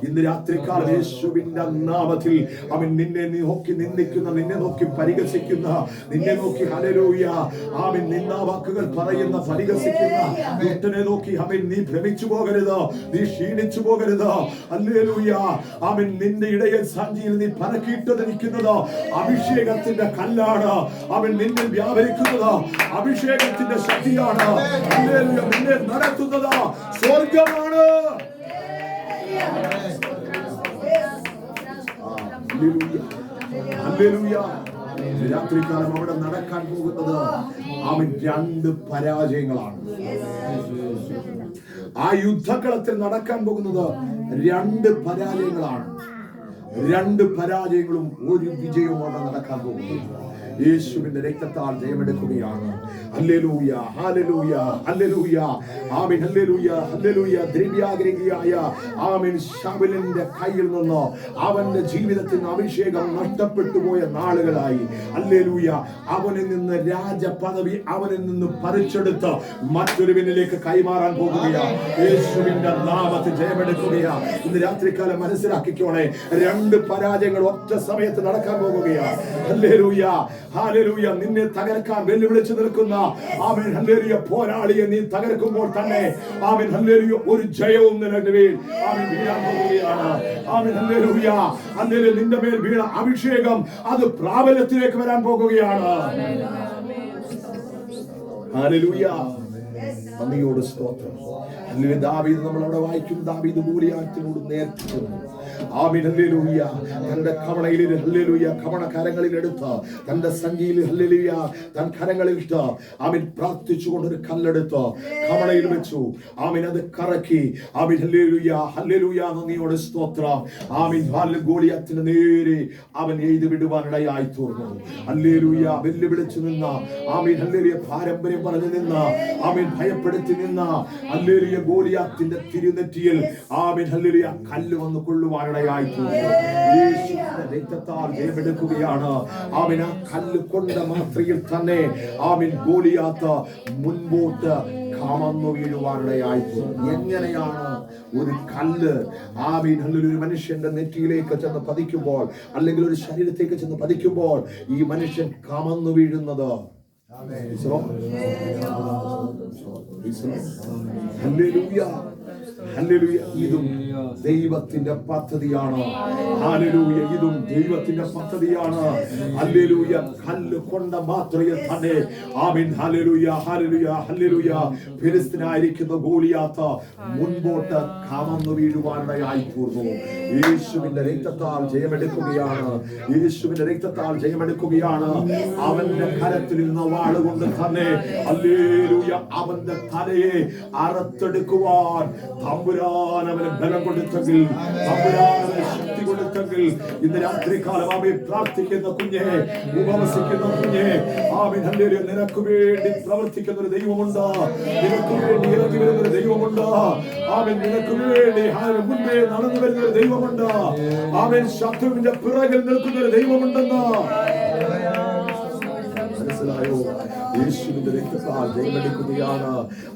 ഇന്ന് രാത്രികാലം യേശുവിന്റെ നാമത്തിൽ അവൻ നിന്നെ നോക്കി നിന്ദിക്കുന്ന, നിന്നെ നോക്കി പരിഹസിക്കുന്ന, നിന്നെ നോക്കി ഹല്ലേലൂയ ആമീൻ നിന്ദാവാക്കുകൾ പറയുന്ന, പരിഹസിക്കുന്ന ദുഷ്ടനെ നോക്കി അവൻ നീ ഭ്രമിച്ചു പോകരുത്, നീ ക്ഷീണിച്ചു പോകരുത്. ഹല്ലേലൂയ, ആമീൻ, നിന്റെ ഇടയൻ സഞ്ചിയിൽ നീ പറക്കിയിട്ടിരിക്കുന്നത് അഭിഷേകത്തിന്റെ കല്ലാണ്. അവൻ നിന്നിൽ വ്യാപരിക്കുന്നത് അഭിഷേകത്തിന്റെ ശക്തിയാണ്. ഹല്ലേലൂയ, നിന്നെ നടത്തുന്നത് സ്വർഗമാണ്. ഹല്ലേലൂയ, രാത്രികാലം അവിടെ നടക്കാൻ പോകുന്നത് അവൻ 2 പരാജയങ്ങളാണ്. ആ യുദ്ധകളത്തിൽ നടക്കാൻ പോകുന്നത് 2 പരാജയങ്ങളാണ്. 2 പരാജയങ്ങളും ഒരു വിജയവുമാണ് നടക്കാൻ പോകുന്നത്. യേശുവിന്റെ രക്തത്താൽ ജയമെടുക്കുകയാണ്. ഹല്ലേലൂയ, ഹല്ലേലൂയ, ഹല്ലേലൂയ, ആമീൻ, ഹല്ലേലൂയ, ഹല്ലേലൂയ. ദ്രവ്യാഗ്രഹിയായ ആമീൻ ശൗലിന്റെ കയ്യിൽ നിന്ന് അവന്റെ ജീവിതത്തിൽ അഭിഷേകം നഷ്ടപ്പെട്ടു പോയ നാളുകളായി. ഹല്ലേലൂയ, അവനിൽ നിന്ന് രാജപദവി അവനിൽ നിന്ന് പറിച്ചെടുത്ത് മറ്റൊരുവനിലേക്ക് കൈമാറാൻ പോകുകയാണ്. യേശുവിന്റെ നാമത്തിൽ ജയമെടുക്കുകയാണ്. ഇന്ന് രാത്രികാലം മനസ്സിലാക്കിക്കോണേ, 2 പരാജയങ്ങൾ ഒറ്റ സമയത്ത് നടക്കാൻ പോകുകയാണ്. ഹല്ലേലൂയ, ഹല്ലേലൂയ, നിന്നെ തകർക്കാൻ വെല്ലുവിളിച്ചു നിൽക്കുന്ന ആമീൻ, ഹല്ലേലൂയ, പോരാളിയെ നീ തകർക്കുമ്പോൾ തന്നെ ആമീൻ, ഹല്ലേലൂയ, ഒരു ജയവും നിനക്ക് മേൽ ആമീൻ വീഴാൻ പോകുകയാണ്. ആമീൻ, ഹല്ലേലൂയ, ഹല്ലേലൂയ, നിന്റെ മേൽ വീണ അഭിഷേകം അത് പ്രാബല്യത്തിലേക്ക് വരാൻ പോകുകയാണ്. ഹല്ലേലൂയ, നന്ദിയോട് സ്തോത്രം. ഹല്ലേലൂയ, ദാവീദ് നമ്മൾ അവിടെ വായിക്കും, ദാവീദ് ഗോലിയാത്തിനോട് നേർച്ചു. ആമീൻ, ഹല്ലേലൂയ, തന്റെ കവണയിൽ ഹല്ലേലൂയ കവണ കരങ്ങളിൽ എടുത്ത് തന്റെ സഞ്ചിയിൽ ഹല്ലേലൂയ തൻ കരങ്ങളിൽ ഇട്ട് ആമീൻ പ്രാർത്ഥിച്ചുകൊണ്ട് ഒരു കല്ലെടുത്ത് കവണയിൽ വെച്ചു. ആമീൻ, അത് കറക്കി. ആമീൻ, ഹല്ലേലൂയ, ഹല്ലേലൂയ, നന്ദിയോട് സ്തോത്രം. ആമീൻ, ഗോലിയാത്തിന് നേരെ അവൻ എഴുതി വിടുവാനിടയായി തീർന്നു. ഹല്ലേലൂയ, വെല്ലുവിളിച്ചു നിന്ന, ആമീൻ, ഹല്ലേലൂയ, പാരമ്പര്യം പറഞ്ഞു നിന്ന, ആമീൻ, ഭയപ്പെടുത്തി നിന്ന ഹല്ലേലൂയ ഗോലിയാത്തിന്റെ തിരുനെറ്റിയിൽ ആമീൻ, ഹല്ലേലൂയ, കല്ല് വന്ന് കൊള്ളുവാനിടയായി തീർന്നു. യേശുവിന്റെ രക്തത്താൽ ജയമെടുക്കുകയാണ്. ആമീൻ, ആ കല്ല് കൊണ്ട മാത്രയിൽ തന്നെ ആമീൻ ഗോലിയാത്ത് മുൻപോട്ട് കമന്നു വീഴുവാനിടയായി തീർന്നു. എങ്ങനെയാണ് ഒരു കല്ല് ആമീൻ, ഹല്ലേലൂയ, ഒരു മനുഷ്യന്റെ നെറ്റിയിലേക്ക് ചെന്ന് പതിക്കുമ്പോൾ, അല്ലെങ്കിൽ ഒരു ശരീരത്തേക്ക് ചെന്ന് പതിക്കുമ്പോൾ ഈ മനുഷ്യൻ കമന്നു വീഴുന്നത്? Hallelujah, hallelujah. ഇതും ദൈവത്തിന്റെ പദ്ധതിയാണ്. ഹല്ലേലൂയ. ഇതും ദൈവത്തിന്റെ പദ്ധതിയാണ്. ഹല്ലേലൂയ. കല്ല് കൊണ്ട മാത്രമേ തന്നെ ആമേൻ ഹല്ലേലൂയ ഹല്ലേലൂയ ഹല്ലേലൂയ ഫിലിസ്തീനായിരിക്കുന്ന ഗോലിയാത്ത് മുൻപോട്ട് കമന്നു വീഴുവാനിടയായി തീർന്നു. യേശുവിന്റെ രക്തത്താൽ ജയമെടുക്കുകയാണ്. യേശുവിന്റെ രക്തത്താൽ ജയമെടുക്കുകയാണ്. അവന്റെ കരത്തിൽ നിന്ന് വാളുകൊണ്ട് തന്നെ ഹല്ലേലൂയ അവന്റെ തലയെ അറുത്തെടുക്കുവാൻ തമ്പുരാൻ അവന് ബലം കൊടുത്തെങ്കിൽ, തമ്പുരാൻ അവന് ശക്തി കൊടുത്തെങ്കിൽ, ഇന്ന് രാത്രികാലം ആമേൻ പ്രാർത്ഥിക്കുന്ന കുഞ്ഞെ, ഉപവസിക്കുന്ന കുഞ്ഞെ, ആമേൻ ഹല്ലേലൂയ നിനക്ക് വേണ്ടി പ്രവർത്തിക്കുന്ന ഒരു ദൈവമുണ്ട്. നിനക്ക് വേണ്ടി ഇറങ്ങി വരുന്ന ഒരു ദൈവമുണ്ട്. ആമേൻ നിനക്ക് വേണ്ടി മുൻപേ നടന്നു വരുന്ന ഒരു ദൈവമുണ്ട്. ആമേൻ ശത്രുവിന്റെ പിറകിൽ നിൽക്കുന്ന ഒരു ദൈവമുണ്ടെന്ന് മനസ്സിലായോ? യേശുവിന്റെ രക്തത്താൽ ജയമെടുക്കുകയാണ്.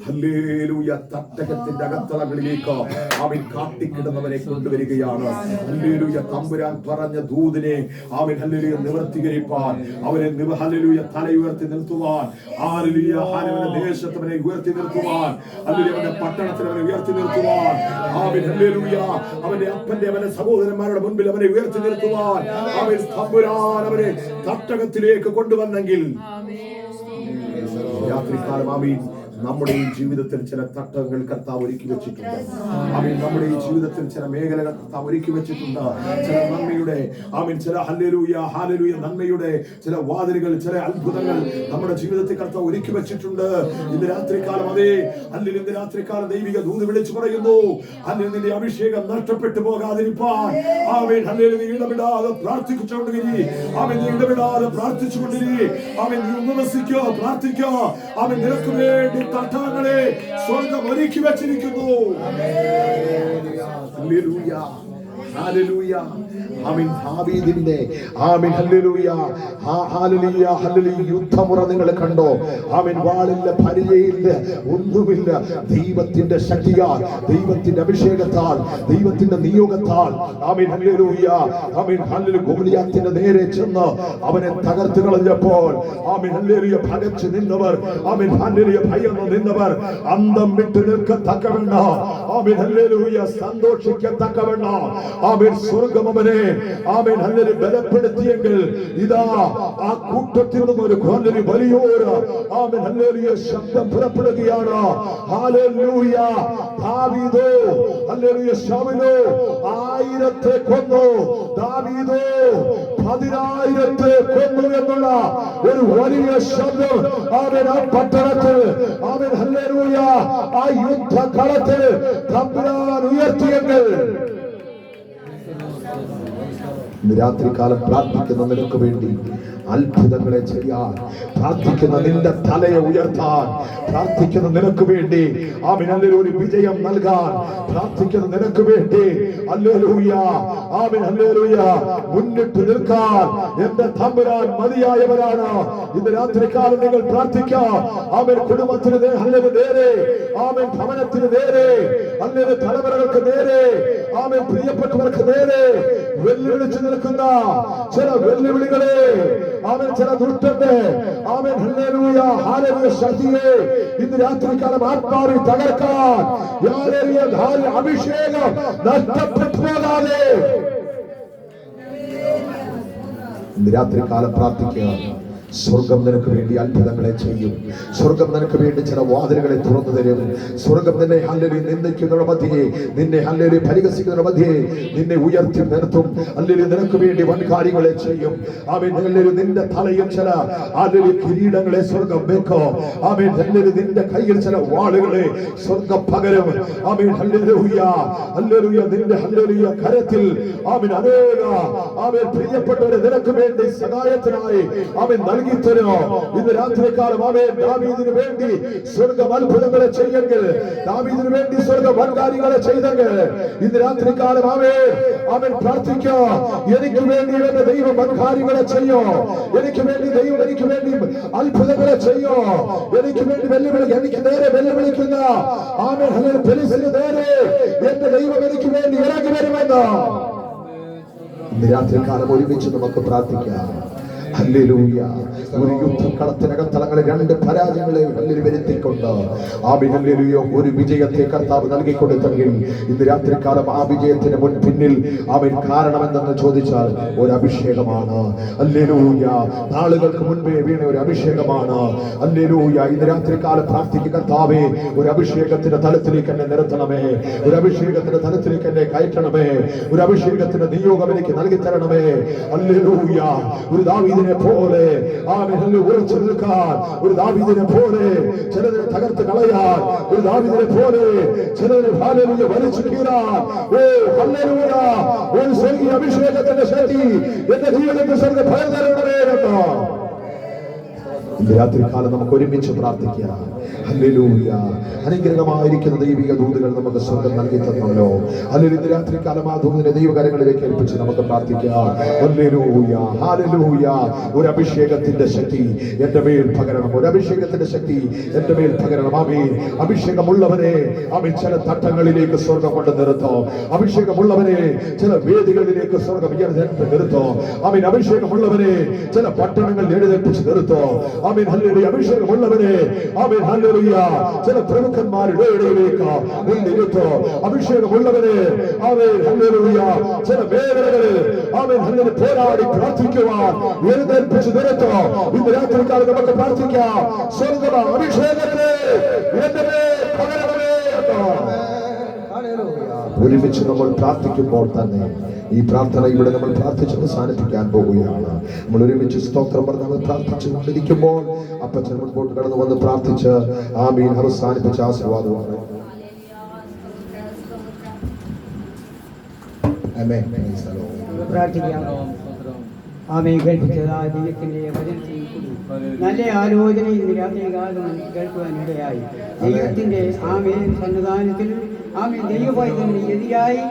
ഹല്ലേലൂയ. തട്ടകത്തിന്റെ അകത്തളങ്ങളിലേക്ക് അവൻ കാട്ടിക്കിടന്നവരെ കൊണ്ടുവരികയാണ്. ഹല്ലേലൂയ. തമ്പുരാൻ പറഞ്ഞ ദൂതിനെ അവൻ ഹല്ലേലൂയ നിവർത്തീകരിപ്പാൻ, അവനെ ഹല്ലേലൂയ തലയുയർത്തി നിർത്തുവാൻ, ഹല്ലേലൂയ അവന്റെ ദേശത്ത് അവനെ ഉയർത്തി നിർത്തുവാൻ, ഹല്ലേലൂയ അവന്റെ പട്ടണത്തിൽ അവനെ ഉയർത്തി നിർത്തുവാൻ, അവൻ ഹല്ലേലൂയ അവന്റെ അപ്പന്റെ അവന്റെ സഹോദരന്മാരുടെ മുൻപിൽ അവനെ ഉയർത്തി നിർത്തുവാൻ അവൻ തമ്പുരാൻ അവനെ തട്ടകത്തിലേക്ക് കൊണ്ടുവന്നെങ്കിൽ രാത്രികാലം ആമീൻ നമ്മുടെ ഈ ജീവിതത്തിൽ ചില തട്ടങ്ങൾ കർത്താവ് ഒരുക്കി വെച്ചിട്ടുണ്ട്. ആമീൻ നമ്മുടെ ഈ ജീവിതത്തിൽ ചില മേഖലകൾ കർത്താവ് ഒരുക്കി വെച്ചിട്ടുണ്ട്. ചില നന്മയുടെ ആമീൻ ചില ഹല്ലേലൂയ ഹല്ലേലൂയ നന്മയുടെ ചില വാതിലുകൾ, ചില അത്ഭുതങ്ങൾ നമ്മുടെ ജീവിതത്തിൽ കർത്താവ് ഒരുക്കി വെച്ചിട്ടുണ്ട്. ഇന്ന് രാത്രികാലം അതേ അല്ലെങ്കിൽ ഇന്ന് രാത്രികാലം ദൈവിക ദൂത് വിളിച്ചു പറയുന്നു, അല്ലെങ്കിൽ നിന്റെ അഭിഷേകം നഷ്ടപ്പെട്ടു പോകാതിരിപ്പാൻ ആമീൻ ഹല്ലേലൂയ നീ ഇടപെടാതെ പ്രാർത്ഥിച്ചുകൊണ്ടിരി. ആമീൻ നീ ഇടപെടാതെ പ്രാർത്ഥിച്ചുകൊണ്ടിരി. ആമീൻ നീ ഉപവസിക്കുക, പ്രാർത്ഥിക്കുക. ആമീൻ നിനക്ക് വേണ്ടി തട്ടങ്ങളെ സ്വർഗ്ഗം ഒരുക്കി വെച്ചിരിക്കുന്നു. ഹല്ലേലൂയ ഹല്ലേലൂയ. ആമീൻ ദാവീദിന്റെ ആമീൻ ഹല്ലേലൂയ ഹല്ലേലൂയ ഹല്ലേലൂയ യുദ്ധമുറ നിങ്ങൾ കണ്ടോ? ആമീൻ വാളില്ല, പരിചയില്ല, ഒന്നുമില്ല. ദൈവത്തിന്റെ ശക്തിയാൽ, ദൈവത്തിന്റെ അഭിഷേകത്താൽ, ദൈവത്തിന്റെ നിയോഗത്താൽ ആമീൻ ഹല്ലേലൂയ ആമീൻ ഹല്ലേലൂയ ഗോലിയാത്തിന്റെ നേരെ ചെന്ന് അവനെ തകർത്ത് കളഞ്ഞപ്പോൾ ആമീൻ ഹല്ലേലൂയ ഭയച്ച് നിന്നവർ, ആമീൻ ഹല്ലേലൂയ ഭയന്ന് നിന്നവർ അന്തം വിട്ട് നിൽക്കത്തക്കവണ്ണം ആമീൻ ഹല്ലേലൂയ സന്തോഷിക്കത്തക്കവണ്ണം ആമീൻ സ്വർഗ്ഗം അവനെ ആമീൻ ഹല്ലേലൂയ ബലപ്പെടുത്തിയെങ്കിൽ ഇതാ ആ കൂട്ടത്തിൽ നിന്നും ഒരു വലിയൊരു ആമീൻ ഹല്ലേലൂയ ശബ്ദം പുറപ്പെടുകയാണ്. ഹല്ലേലൂയ. ദാവീദോ ഹല്ലേലൂയ ശൗലോ 1000 കൊന്നു, ദാവീദോ 10,000 കൊന്നു എന്നുള്ള ഒരു വലിയ ശബ്ദം ആമീൻ ആ പട്ടണത്തിൽ ആമീൻ ഹല്ലേലൂയ ആ യുദ്ധകളത്തിൽ തമ്പുരാൻ ഉയർത്തിയെങ്കിൽ ഇന്ന് രാത്രികാലം പ്രാർത്ഥിക്കുന്ന നിനക്ക് വേണ്ടി അത്ഭുതങ്ങളെ ചെയ്യാൻ, പ്രാർത്ഥിക്കുന്ന നിന്റെ തലയെ ഉയർത്താൻ, പ്രാർത്ഥിക്കുന്ന നിനക്ക് വേണ്ടി ആമീൻ ഹല്ലേലൂയ വിജയം നൽകാൻ, പ്രാർത്ഥിക്കുന്ന നിനക്ക് വേണ്ടി ഹല്ലേലൂയ ആമീൻ ഹല്ലേലൂയ മുന്നിട്ട് നിൽക്കാൻ എന്റെ തമ്പുരാൻ മതിയായവരാണ്. ഇന്ന് രാത്രികാലം നിങ്ങൾ പ്രാർത്ഥിക്കാം. ആമീൻ കുടുംബത്തിന് നേരെ, ആമീൻ ഭവനത്തിന് നേരെ, ഹല്ലേലൂയ തലമുറകൾക്ക് നേരെ, ആമീൻ പ്രിയപ്പെട്ടവർക്ക് നേരെ വെല്ലുവിളിച്ചു നിൽക്കുന്ന ചില വെല്ലുവിളികളെ ആമേൻ ചില ദുഷ്ടന്റെ ആമേൻ ഹല്ലേലൂയ ഹല്ലേലൂയ ശക്തിയെ ഇന്ന് രാത്രികാലം ആത്മാവിൽ തകർക്കാൻ ഹല്ലേലൂയ അഭിഷേകം നഷ്ടപ്പെട്ടു പോകാതെ ഇന്ന് രാത്രികാലം പ്രാർത്ഥിക്കുക. സ്വർഗം നിനക്ക് വേണ്ടി അത്ഭുതങ്ങളെ ചെയ്യും. സ്വർഗം നിനക്ക് വേണ്ടി ചില വാതിലുകളെ തുറന്നു തരും. സ്വർഗം നിന്നെ ഹല്ലേലൂയ നിന്ദിക്കുന്നവരുടെ മധ്യേ, നിന്നെ ഹല്ലേലൂയ പരിഹസിക്കുന്നവരുടെ മധ്യേ നിന്നെ ഉയർത്തി നിർത്തും. ഹല്ലേലൂയ നിനക്ക് വേണ്ടി വൻ കാര്യങ്ങളെ ചെയ്യും. ആമേൻ ഹല്ലേലൂയ നിന്റെ തലയിൽ ചില ഹല്ലേലൂയ കിരീടങ്ങളെ സ്വർഗം വെക്കും. ആമേൻ ഹല്ലേലൂയ നിന്റെ കയ്യിൽ ചില വാളുകളെ സ്വർഗം പകരും. ആമേൻ ഹല്ലേലൂയ ഹല്ലേലൂയ നിന്റെ ഹല്ലേലൂയ കരത്തിൽ ആമേൻ അനേക ആമേൻ പ്രിയപ്പെട്ടവരെ നിനക്ക് വേണ്ടി സഹായത്തിനായി ആമേൻ നൽകിത്തരോ. ഇന്ന് രാത്രികാലം ആമേൻ ദാവീദിന് വേണ്ടി സ്വർഗം അത്ഭുതങ്ങളെ ചെയ്യെങ്കിൽ, ദാവീദിന് വേണ്ടി സ്വർഗം വൻ കാര്യങ്ങളെ ചെയ്തെങ്കിൽ ഇന്ന് രാത്രികാലം ആമേൻ പ്രാർത്ഥിക്കോ. എനിക്ക് വേണ്ടി എന്റെ ദൈവം വൻ കാര്യങ്ങളെ ചെയ്യോ. എനിക്ക് വേണ്ടി ദൈവം എനിക്ക് വേണ്ടി അത്ഭുതങ്ങളെ ചെയ്യോ. എനിക്ക് വേണ്ടി എനിക്ക് നേരെ വെല്ലുവിളിക്കുന്ന ആമേൻ ഹല്ലേലൂയ ഫെലിസ്തീന് നേരെ എന്റെ ദൈവം എനിക്ക് വേണ്ടി ഇറങ്ങി വരുമെന്ന് ഇന്ന് രാത്രികാലം ഒരുമിച്ച് നമുക്ക് പ്രാർത്ഥിക്കാം. ഹല്ലേലൂയ. ഒരു യുദ്ധക്കളത്തിനകത്തളങ്ങളിൽ 2 പരാജയങ്ങളെ വരുത്തിക്കൊണ്ട് ആമേൻ ഹല്ലേലൂയ ഒരു വിജയത്തെ കർത്താവ് നൽകിക്കൊടുത്തെങ്കിൽ ഇന്ന് രാത്രികാലം ആ വിജയത്തിന് പിന്നിൽ ആമേൻ കാരണമെന്തെന്ന് ചോദിച്ചാൽ ഒരു അഭിഷേകമാണ്. ഹല്ലേലൂയ. നാളുകൾക്ക് മുൻപേ വീണ ഒരു അഭിഷേകമാണ്. ഹല്ലേലൂയ. ഇന്ന് രാത്രികാലം പ്രാർത്ഥിക്കുക, കർത്താവേ ഒരു അഭിഷേകത്തിന്റെ തലത്തിലേക്ക് എന്നെ നിർത്തണമേ, ഒരു അഭിഷേകത്തിന്റെ തലത്തിലേക്ക് എന്നെ കയറ്റണമേ, ഒരു അഭിഷേകത്തിന്റെ നിയോഗം എനിക്ക് നൽകി തരണമേ. ഹല്ലേലൂയ. ഒരു ദാവീദിനെ പോലെ ആമേൻ ഉറച്ചു നിൽക്കാൻ, ഒരു ദാവീദിനെ പോലെ ചിലതിനെ തകർത്ത് കളയാൻ, ഒരു ദാവീദിനെ പോലെ ചിലതിനെ ഹല്ലേലൂയ വലിച്ചു കീറാൻ. ഓ ഹല്ലേലൂയ. ഒരു സ്വർഗീയ അഭിഷേകത്തിന്റെ ശക്തി എന്റെ ജീവിതത്തിൽ സ്വർഗ്ഗം പകർന്നരുളണമേ എന്ന് ഇന്ന് രാത്രികാലം നമുക്ക് ഒരുമിച്ച് പ്രാർത്ഥിക്കാം. ഹല്ലേലൂയ. അനുഗ്രഹമായിരിക്കുന്ന ദൈവിക ദൂതുകൾ നമുക്ക് സ്വർഗ്ഗം നൽകി തന്നല്ലോ. ഹല്ലേലൂയ. ഇന്ന് രാത്രികാലം ആ ദൂതിനെ ദൈവകരങ്ങളിലേക്ക് ഏൽപ്പിച്ച് നമുക്ക് പ്രാർത്ഥിക്കാം. ഹല്ലേലൂയ. ഹല്ലേലൂയ. ഒരു അഭിഷേകത്തിന്റെ ശക്തി എന്റെ മേൽ പകരണം, ഒരു അഭിഷേകത്തിന്റെ ശക്തി എന്റെ മേൽ പകരണം. ആമേൻ. അഭിഷേകമുള്ളവനെ ആമേൻ ചില തട്ടങ്ങളിലേക്ക് സ്വർഗ്ഗം കൊണ്ട് നിർത്തോ. അഭിഷേകമുള്ളവനെ ചില വേദികളിലേക്ക് സ്വർഗ്ഗം ഉയർത്തി നിർത്തോ. ആമേൻ. അഭിഷേകമുള്ളവനെ ചില പട്ടണങ്ങൾ എഴുന്നേൽപ്പിച്ച് നിർത്തോ. ആമേൻ. ഹല്ലേലൂയ. അഭിഷേകമുള്ളവനെ ആമേൻ ഹല്ലേലൂയ ചില പ്രമുഖന്മാരുടെ ഇടയിലേക്ക് മുന്നിരുത്തോ. അഭിഷേകമുള്ളവനെ ആമേൻ ഹല്ലേലൂയ ചില മേഖലകളിൽ ആമേൻ ഹല്ലേലൂയ പോരാടി പ്രാർത്ഥിക്കുവാൻ എഴുന്നേൽപ്പിച്ച് നിർത്തോ. ഇന്ന് രാത്രികാലം നമുക്ക് പ്രാർത്ഥിക്കാം. സ്വർഗ്ഗ അഭിഷേകത്തെ എന്റെ മേൽ പകരണമേ. ഒരുമിച്ച് നമ്മൾ പ്രാർത്ഥിക്കുമ്പോൾ തന്നെ ഈ പ്രാർത്ഥന ഇവിടെ നമ്മൾ പ്രാർത്ഥിച്ച് അവസാനിപ്പിക്കാൻ പോവുകയാണ്. നമ്മൾ ഒരുമിച്ച് സ്തോത്രം പറഞ്ഞ് നമ്മൾ പ്രാർത്ഥിച്ചു കൊണ്ടിരിക്കുമ്പോൾ അപ്പച്ചൻ മുൻപോട്ട് കടന്നു വന്ന് പ്രാർത്ഥിച്ച് ആമീൻ അവസാനിപ്പിച്ച ആശീർവാദമാണ്. ആമേൻ. കേൾപ്പിച്ചതായ ദൈവത്തിന്റെ വചനത്തിൽ നല്ല ആലോചന ഇന്ന് രാത്രികാലം കേൾക്കുവാനിടയായി. ദൈവത്തിന്റെ ആമേൻ സന്നിധാനത്തിൽ ആമേൻ ദൈവവൈദ്യന് എതിരായി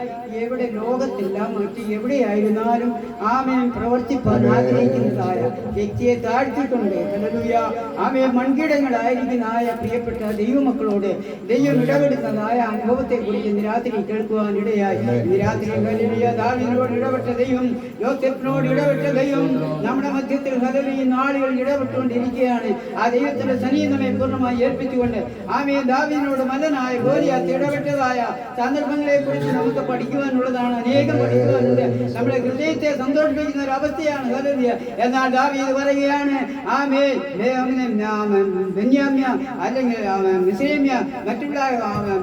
എവിടെ ലോകത്തില്ല മറ്റ് എവിടെയായിരുന്നാലും ആമേൻ പ്രവർത്തിപ്പാൻ ആഗ്രഹിക്കുന്നതായ വ്യക്തിയെ താഴ്ത്തിക്കൊണ്ട് ഹല്ലേലൂയ ആമേൻ മൺകിടങ്ങളായിരിക്കുന്നതായ പ്രിയപ്പെട്ട ദൈവമക്കളോട് ദൈവം ഇടപെടുന്നതായ അനുഭവത്തെ കുറിച്ച് ഇന്ന് രാത്രി കേൾക്കുവാൻ ഇടയായി. ഇന്ന് രാത്രി ഹല്ലേലൂയ ദാവീദിനോട് ഇടപെട്ട ദൈവം, യോസേഫിനോട് ഇടപെട്ട ദൈവം നമ്മുടെ മധ്യത്തിൽ ഹല്ലേലൂയ നാളുകൾ ഇടപെട്ടുകൊണ്ടിരിക്കുകയാണ്. ആ ദൈവത്തിന്റെ സന്നിധിയെ പൂർണ്ണമായി ഏൽപ്പിച്ചുകൊണ്ട് ആമേൻ ദാവീദിനോട് മല്ലനായ ഗോലിയാത്ത് ഇടപെട്ടതായ സന്ദർഭങ്ങളെ കുറിച്ച് നമുക്ക് പഠിക്കുവാനുള്ളതാണ്. അനേകം പഠിക്കുവാനുണ്ട്. നമ്മുടെ ഹൃദയത്തെ സന്തോഷിപ്പിക്കുന്ന ഒരു അവസ്ഥയാണ് ഹല്ലേലൂയ. എന്നാൽ ദാവീദ് പറയുകയാണ് ആമേൻ ബെന്യാമ്യ അല്ലെങ്കിൽ മിസ്രൈമ്യ മറ്റുള്ള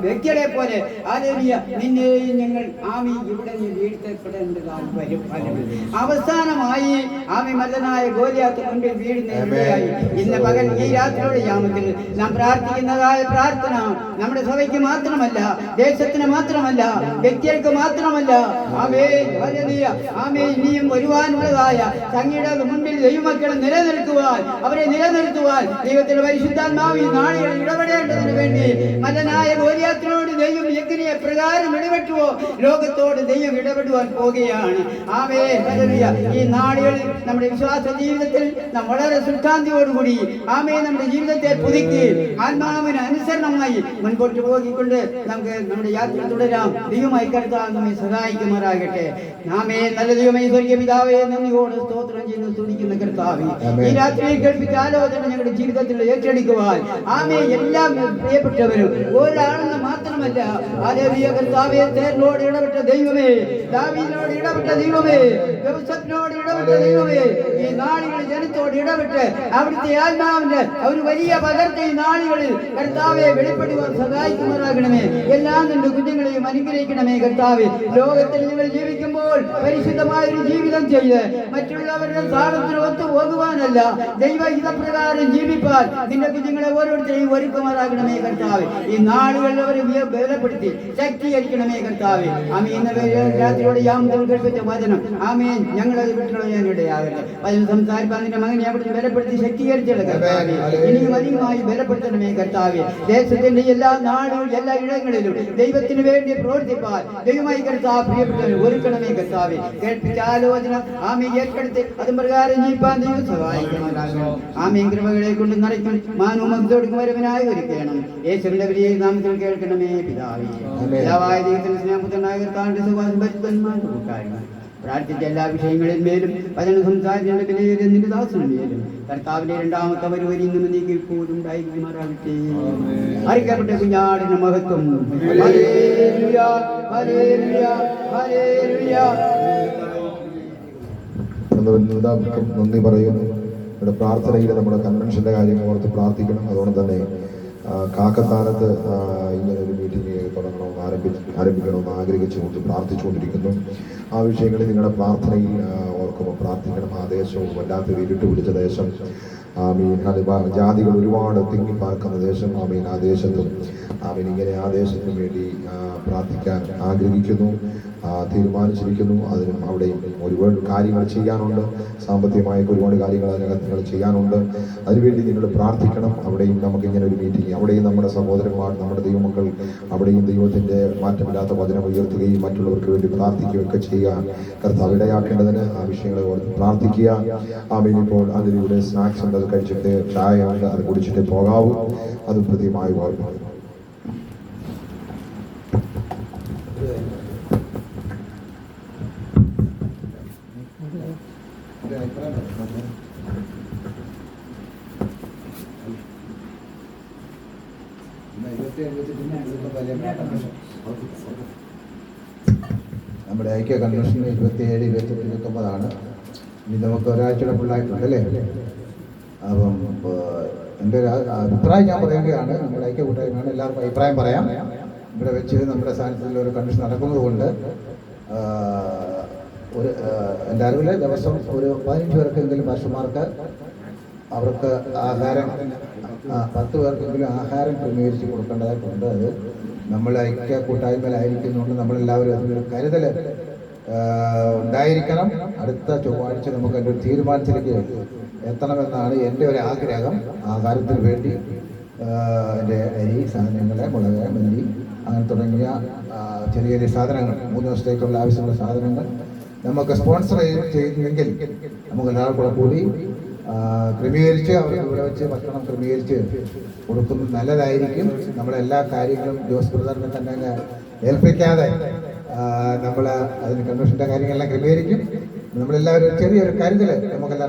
വ്യക്തികളെ പോലെ ഹല്ലേലൂയ നിന്നെയും ഞങ്ങൾ ആമീൻ ഇവിടെ നീ വീഴ്ത്തപ്പെടേണ്ടതായി വരും. അവസാനമായി ആമീൻ മല്ലനായ ഗോലിയാത്ത് മുൻപിൽ വീഴുന്നതിനിടയായി ഇന്ന് പകൽ ഈ രാത്രിയുടെ യാമത്തിൽ നാം പ്രാർത്ഥിക്കുന്നതായ പ്രാർത്ഥന നമ്മുടെ സഭയ്ക്ക് മാത്രമല്ല, ദേശത്തിന് മാത്രമല്ല, വ്യക്തികൾക്ക് മാത്രമല്ല. ആമേൻ ഹല്ലേലൂയ ആമേൻ ഇനിയും വരുവാനുള്ളതായ സംഗീതയുടെ മുൻപിൽ ദൈവമക്കളെ നിലനിർത്തുവാൻ, അവരെ നിലനിർത്തുവാൻ ദൈവത്തിന്റെ പരിശുദ്ധാത്മാവ് ഈ നാളുകളിൽ ഇടപെടേണ്ടതിന് വേണ്ടി മല്ലനായ ഗോലിയാത്തിനോട് ദൈവം എങ്ങനെ പ്രകാരം ഇടപെട്ടുവോ ലോകത്തോട് ദൈവം ഇടപെടുവാൻ പോകുകയാണ്. Amen hallelujah. ഈ നാളുകളിൽ നമ്മുടെ വിശ്വാസ ജീവിതത്തിൽ നാം വളരെ സുഖാന്തിയോടുകൂടി ആമേൻ നമ്മുടെ ജീവിതത്തെ പുതുക്കി ആത്മാവിന് അനുസരണമായി മുൻപോട്ട് പോയിക്കൊണ്ട് നമുക്ക് നമ്മുടെ യാത്ര തുടരാം. ദൈവമായി കർത്താവ് നമ്മെ സഹായിക്കുമാറാകട്ടെ. ആമേൻ. നല്ല ദൈവമേ സ്വർഗ്ഗീയ പിതാവേ നന്ദിയോടെ സ്തോത്രം ചെയ്ത് സ്തുതിക്കുന്ന കർത്താവേ, ഈ രാത്രിയിൽ കേൾപ്പിച്ച ആലോചന ഞങ്ങളുടെ ജീവിതത്തിൽ ഏറ്റെടുക്കുവാൻ ആമേൻ എല്ലാം പ്രിയപ്പെട്ടവരും ഒരാളെന്ന് മാത്രമല്ല ഹല്ലേലൂയ കർത്താവേ തേരിനോട് ഇടപെട്ട ദൈവമേ, ദാവീദിനോട് ഇടപെട്ട ദൈവമേ, യോസേഫിനോട് ഇടപെട്ട ദൈവമേ, ഈ നാളുകളിൽ ജനത്തോട് ഇടപെട്ട് അവിടുത്തെ ആത്മാവിന്റെ ഒരു വലിയ പകർച്ച ഈ നാളുകളിൽ കർത്താവെ വെളിപ്പെടുവാൻ സഹായിക്കുമാറാകണമേ. എല്ലാം നിന്റെ കുഞ്ഞുങ്ങളെയും അനുഗ്രഹിക്കണമേ കർത്താവെ. ലോകത്തിൽ നിങ്ങൾ ജീവിക്കുമ്പോൾ പരിശുദ്ധമായൊരു ജീവിതം ചെയ്ത് മറ്റുള്ളവരുടെ സ്ഥാനത്തിന് ഒത്തു പോകുവാനല്ല, ദൈവഹിതപ്രകാരം ജീവിപ്പാൻ നിന്റെ കുഞ്ഞുങ്ങളെ ഓരോരുത്തരെയും ഒരുക്കുമാറാകണമേ കർത്താവെ. ഈ നാളുകളിൽ അവരെ ബലപ്പെടുത്തി ശക്തീകരിക്കണമേ കർത്താവെ. ആമീൻ. ഇന്ന് രാത്രിയോടെ യാമത്തിൽ കേൾപ്പിച്ച വചനം ആമീൻ ഞങ്ങളത് വിട്ടുകളയാനിടയാകട്ടെ. വചനം സംസാരിപ്പാൻ നിന്റെ മകനെ അവിടുന്ന് ബലപ്പെടുത്തി ശക്തീകരിച്ചുള്ള കർത്താവെ. ഇനിയും അധികമായി ബലപ്പെടുത്തണമേ കർത്താവെ. ദേശത്തിന്റെ എല്ലാ നാടുകളിലും എല്ലാ ഇടങ്ങളിലും ദൈവത്തിന് വേണ്ടി പ്രവർത്തിപ്പാൻ ദൈവമായി കർത്താവ് പ്രിയപ്പെട്ടവരെ ഒരുക്കണമേ കർത്താവെ. കേൾപ്പിച്ച ആലോചന ആമീൻ ഏറ്റെടുത്ത് അതും പ്രകാരം ജീവിപ്പാൻ ദൈവം സഹായിക്കുമാറാകണം. ആമീൻ. കൃപകളെ കൊണ്ട് നിറയ്ക്കും മാനവും മഗ്ദോടുക്കും വരവനായി ഒരുക്കണം. യേശുവിന്റെ വലിയ നാമത്തിൽ കേൾക്കണമേ പിതാവേ. പിതാവായ ദൈവത്തിന്റെ സ്നേഹപുത്രനായ കർത്താവിന്റെ സുവാസം പരിശുദ്ധന്മാരുടെ പ്രാർത്ഥിച്ച എല്ലാ വിഷയങ്ങളിന്മേലും വചന സംസാരിക്കുന്ന വിലയേറിയ നിന്റെ ദാസനുമേലും കർത്താവിന്റെ രണ്ടാമത്തെ വരുവരിൽ നിന്ന് നീക്കി ഇപ്പോഴും ഉണ്ടായിരിക്കുമാറാകട്ടെ. അറിയിക്കപ്പെട്ട കുഞ്ഞാടിന്റെ മഹത്വം. ഹല്ലേലൂയ, ഹല്ലേലൂയ, ഹല്ലേലൂയ. എല്ലാവർക്കും നന്ദി പറയുന്നു. നമ്മുടെ പ്രാർത്ഥനയിൽ നമ്മുടെ കൺവെൻഷൻ്റെ കാര്യങ്ങൾ ഓർത്ത് പ്രാർത്ഥിക്കണം. അതുകൊണ്ട് തന്നെ കാക്കത്താനത്ത് ഇങ്ങനെ ഒരു മീറ്റിംഗ് തുടങ്ങണമെന്ന് ആരംഭിക്കണമെന്ന് ആഗ്രഹിച്ചുകൊണ്ട് പ്രാർത്ഥിച്ചുകൊണ്ടിരിക്കുന്നു. ആ വിഷയങ്ങളിൽ നിങ്ങളുടെ പ്രാർത്ഥനയിൽ ഓർക്കുമ്പോൾ പ്രാർത്ഥിക്കണം. ആ ദേശവും വല്ലാത്തൊരു ഇരുട്ട് പിടിച്ച ദേശം, ആമീൻ. ജാതികൾ ഒരുപാട് തിങ്ങിപ്പാർക്കുന്ന ദേശം, ആമീൻ. ആ ദേശത്തും ആമീൻ ഇങ്ങനെ ആ ദേശത്തിന് വേണ്ടി പ്രാർത്ഥിക്കാൻ ആഗ്രഹിക്കുന്നു, തീരുമാനിച്ചിരിക്കുന്നു. അതിനും അവിടെയും ഒരുപാട് കാര്യങ്ങൾ ചെയ്യാനുണ്ട്. സാമ്പത്തികമായൊക്കെ ഒരുപാട് കാര്യങ്ങൾ അതിനകത്ത് നിങ്ങൾ ചെയ്യാനുണ്ട്. അതിനുവേണ്ടി നിങ്ങൾ പ്രാർത്ഥിക്കണം. അവിടെയും നമുക്കിങ്ങനെ ഒരു മീറ്റിംഗ്, അവിടെയും നമ്മുടെ സഹോദരന്മാർ, നമ്മുടെ ദൈവമക്കൾ അവിടെയും ദൈവത്തിൻ്റെ മാറ്റമില്ലാത്ത വചനം ഉയർത്തുകയും മറ്റുള്ളവർക്ക് വേണ്ടി പ്രാർത്ഥിക്കുകയൊക്കെ ചെയ്യാൻ കർത്താവ് ഇടയാക്കേണ്ടതിന് ആ വിഷയങ്ങളെ ഓർത്ത് പ്രാർത്ഥിക്കുക. ആമീൻ. ഇപ്പോൾ അതിലൂടെ സ്നാക്സ് ഉണ്ട്, അത് കഴിച്ചിട്ട് ചായ ഉണ്ട്, അത് കുടിച്ചിട്ട് പോകാവൂ. അത് പ്രത്യേകമായി ഓർമ്മ. നമ്മുടെ ഐക്യ കൺവെൻഷൻ 27, 28, 29 ഇനി നമുക്ക് ഒരാഴ്ചയുടെ ഫുള്ളായിട്ടുണ്ട് അല്ലേ? അപ്പം എൻ്റെ ഒരു അഭിപ്രായം ഞാൻ പറയുകയാണ്. നമ്മുടെ ഐക്യ കൂട്ടായ്മയാണ്, എല്ലാവർക്കും അഭിപ്രായം പറയാം. ഇവിടെ വെച്ച് നമ്മുടെ സ്ഥാനത്തിൽ ഒരു കൺവെൻഷൻ നടക്കുന്നത് കൊണ്ട് എൻ്റെ അറിവിൽ ദിവസം ഒരു 15 പേർക്കെങ്കിലും പാസ്റ്റർമാർക്ക് അവർക്ക് ആഹാരം 10 പേർക്കെങ്കിലും ആഹാരം ക്രമീകരിച്ച് കൊടുക്കേണ്ടതായിട്ടുണ്ട്. അത് നമ്മൾ ഐക്യ കൂട്ടായ്മയിലായിരിക്കുന്നതുകൊണ്ട് നമ്മളെല്ലാവരും അതിനൊരു കരുതൽ ഉണ്ടായിരിക്കണം. അടുത്ത ചൊവ്വാഴ്ച നമുക്ക് എൻ്റെ ഒരു തീരുമാനത്തിലേക്ക് എത്തണമെന്നാണ് എൻ്റെ ഒരു ആഗ്രഹം. ആഹാരത്തിന് വേണ്ടി എൻ്റെ അരി സാധനങ്ങൾ, മുളക്, മല്ലി അങ്ങനെ തുടങ്ങിയ ചെറിയ ചെറിയ സാധനങ്ങൾ 3 ദിവസത്തേക്കുള്ള ആവശ്യമുള്ള സാധനങ്ങൾ നമുക്ക് സ്പോൺസർ ചെയ്യുന്നെങ്കിൽ നമുക്ക് എല്ലാവരും കൂടെ കൂടി ക്രമീകരിച്ച് അവർക്ക് ഇവിടെ വെച്ച് ഭക്ഷണം ക്രമീകരിച്ച് കൊടുക്കുന്നത് നല്ലതായിരിക്കും. നമ്മളെല്ലാ കാര്യങ്ങളും ജോസ് ബ്രദറിനെ തന്നെ ഏൽപ്പിക്കാതെ നമ്മൾ അതിന് കൺവെൻഷൻ്റെ കാര്യങ്ങളെല്ലാം ക്രമീകരിക്കും. നമ്മളെല്ലാവരും ചെറിയൊരു കരുതൽ നമുക്കെല്ലാം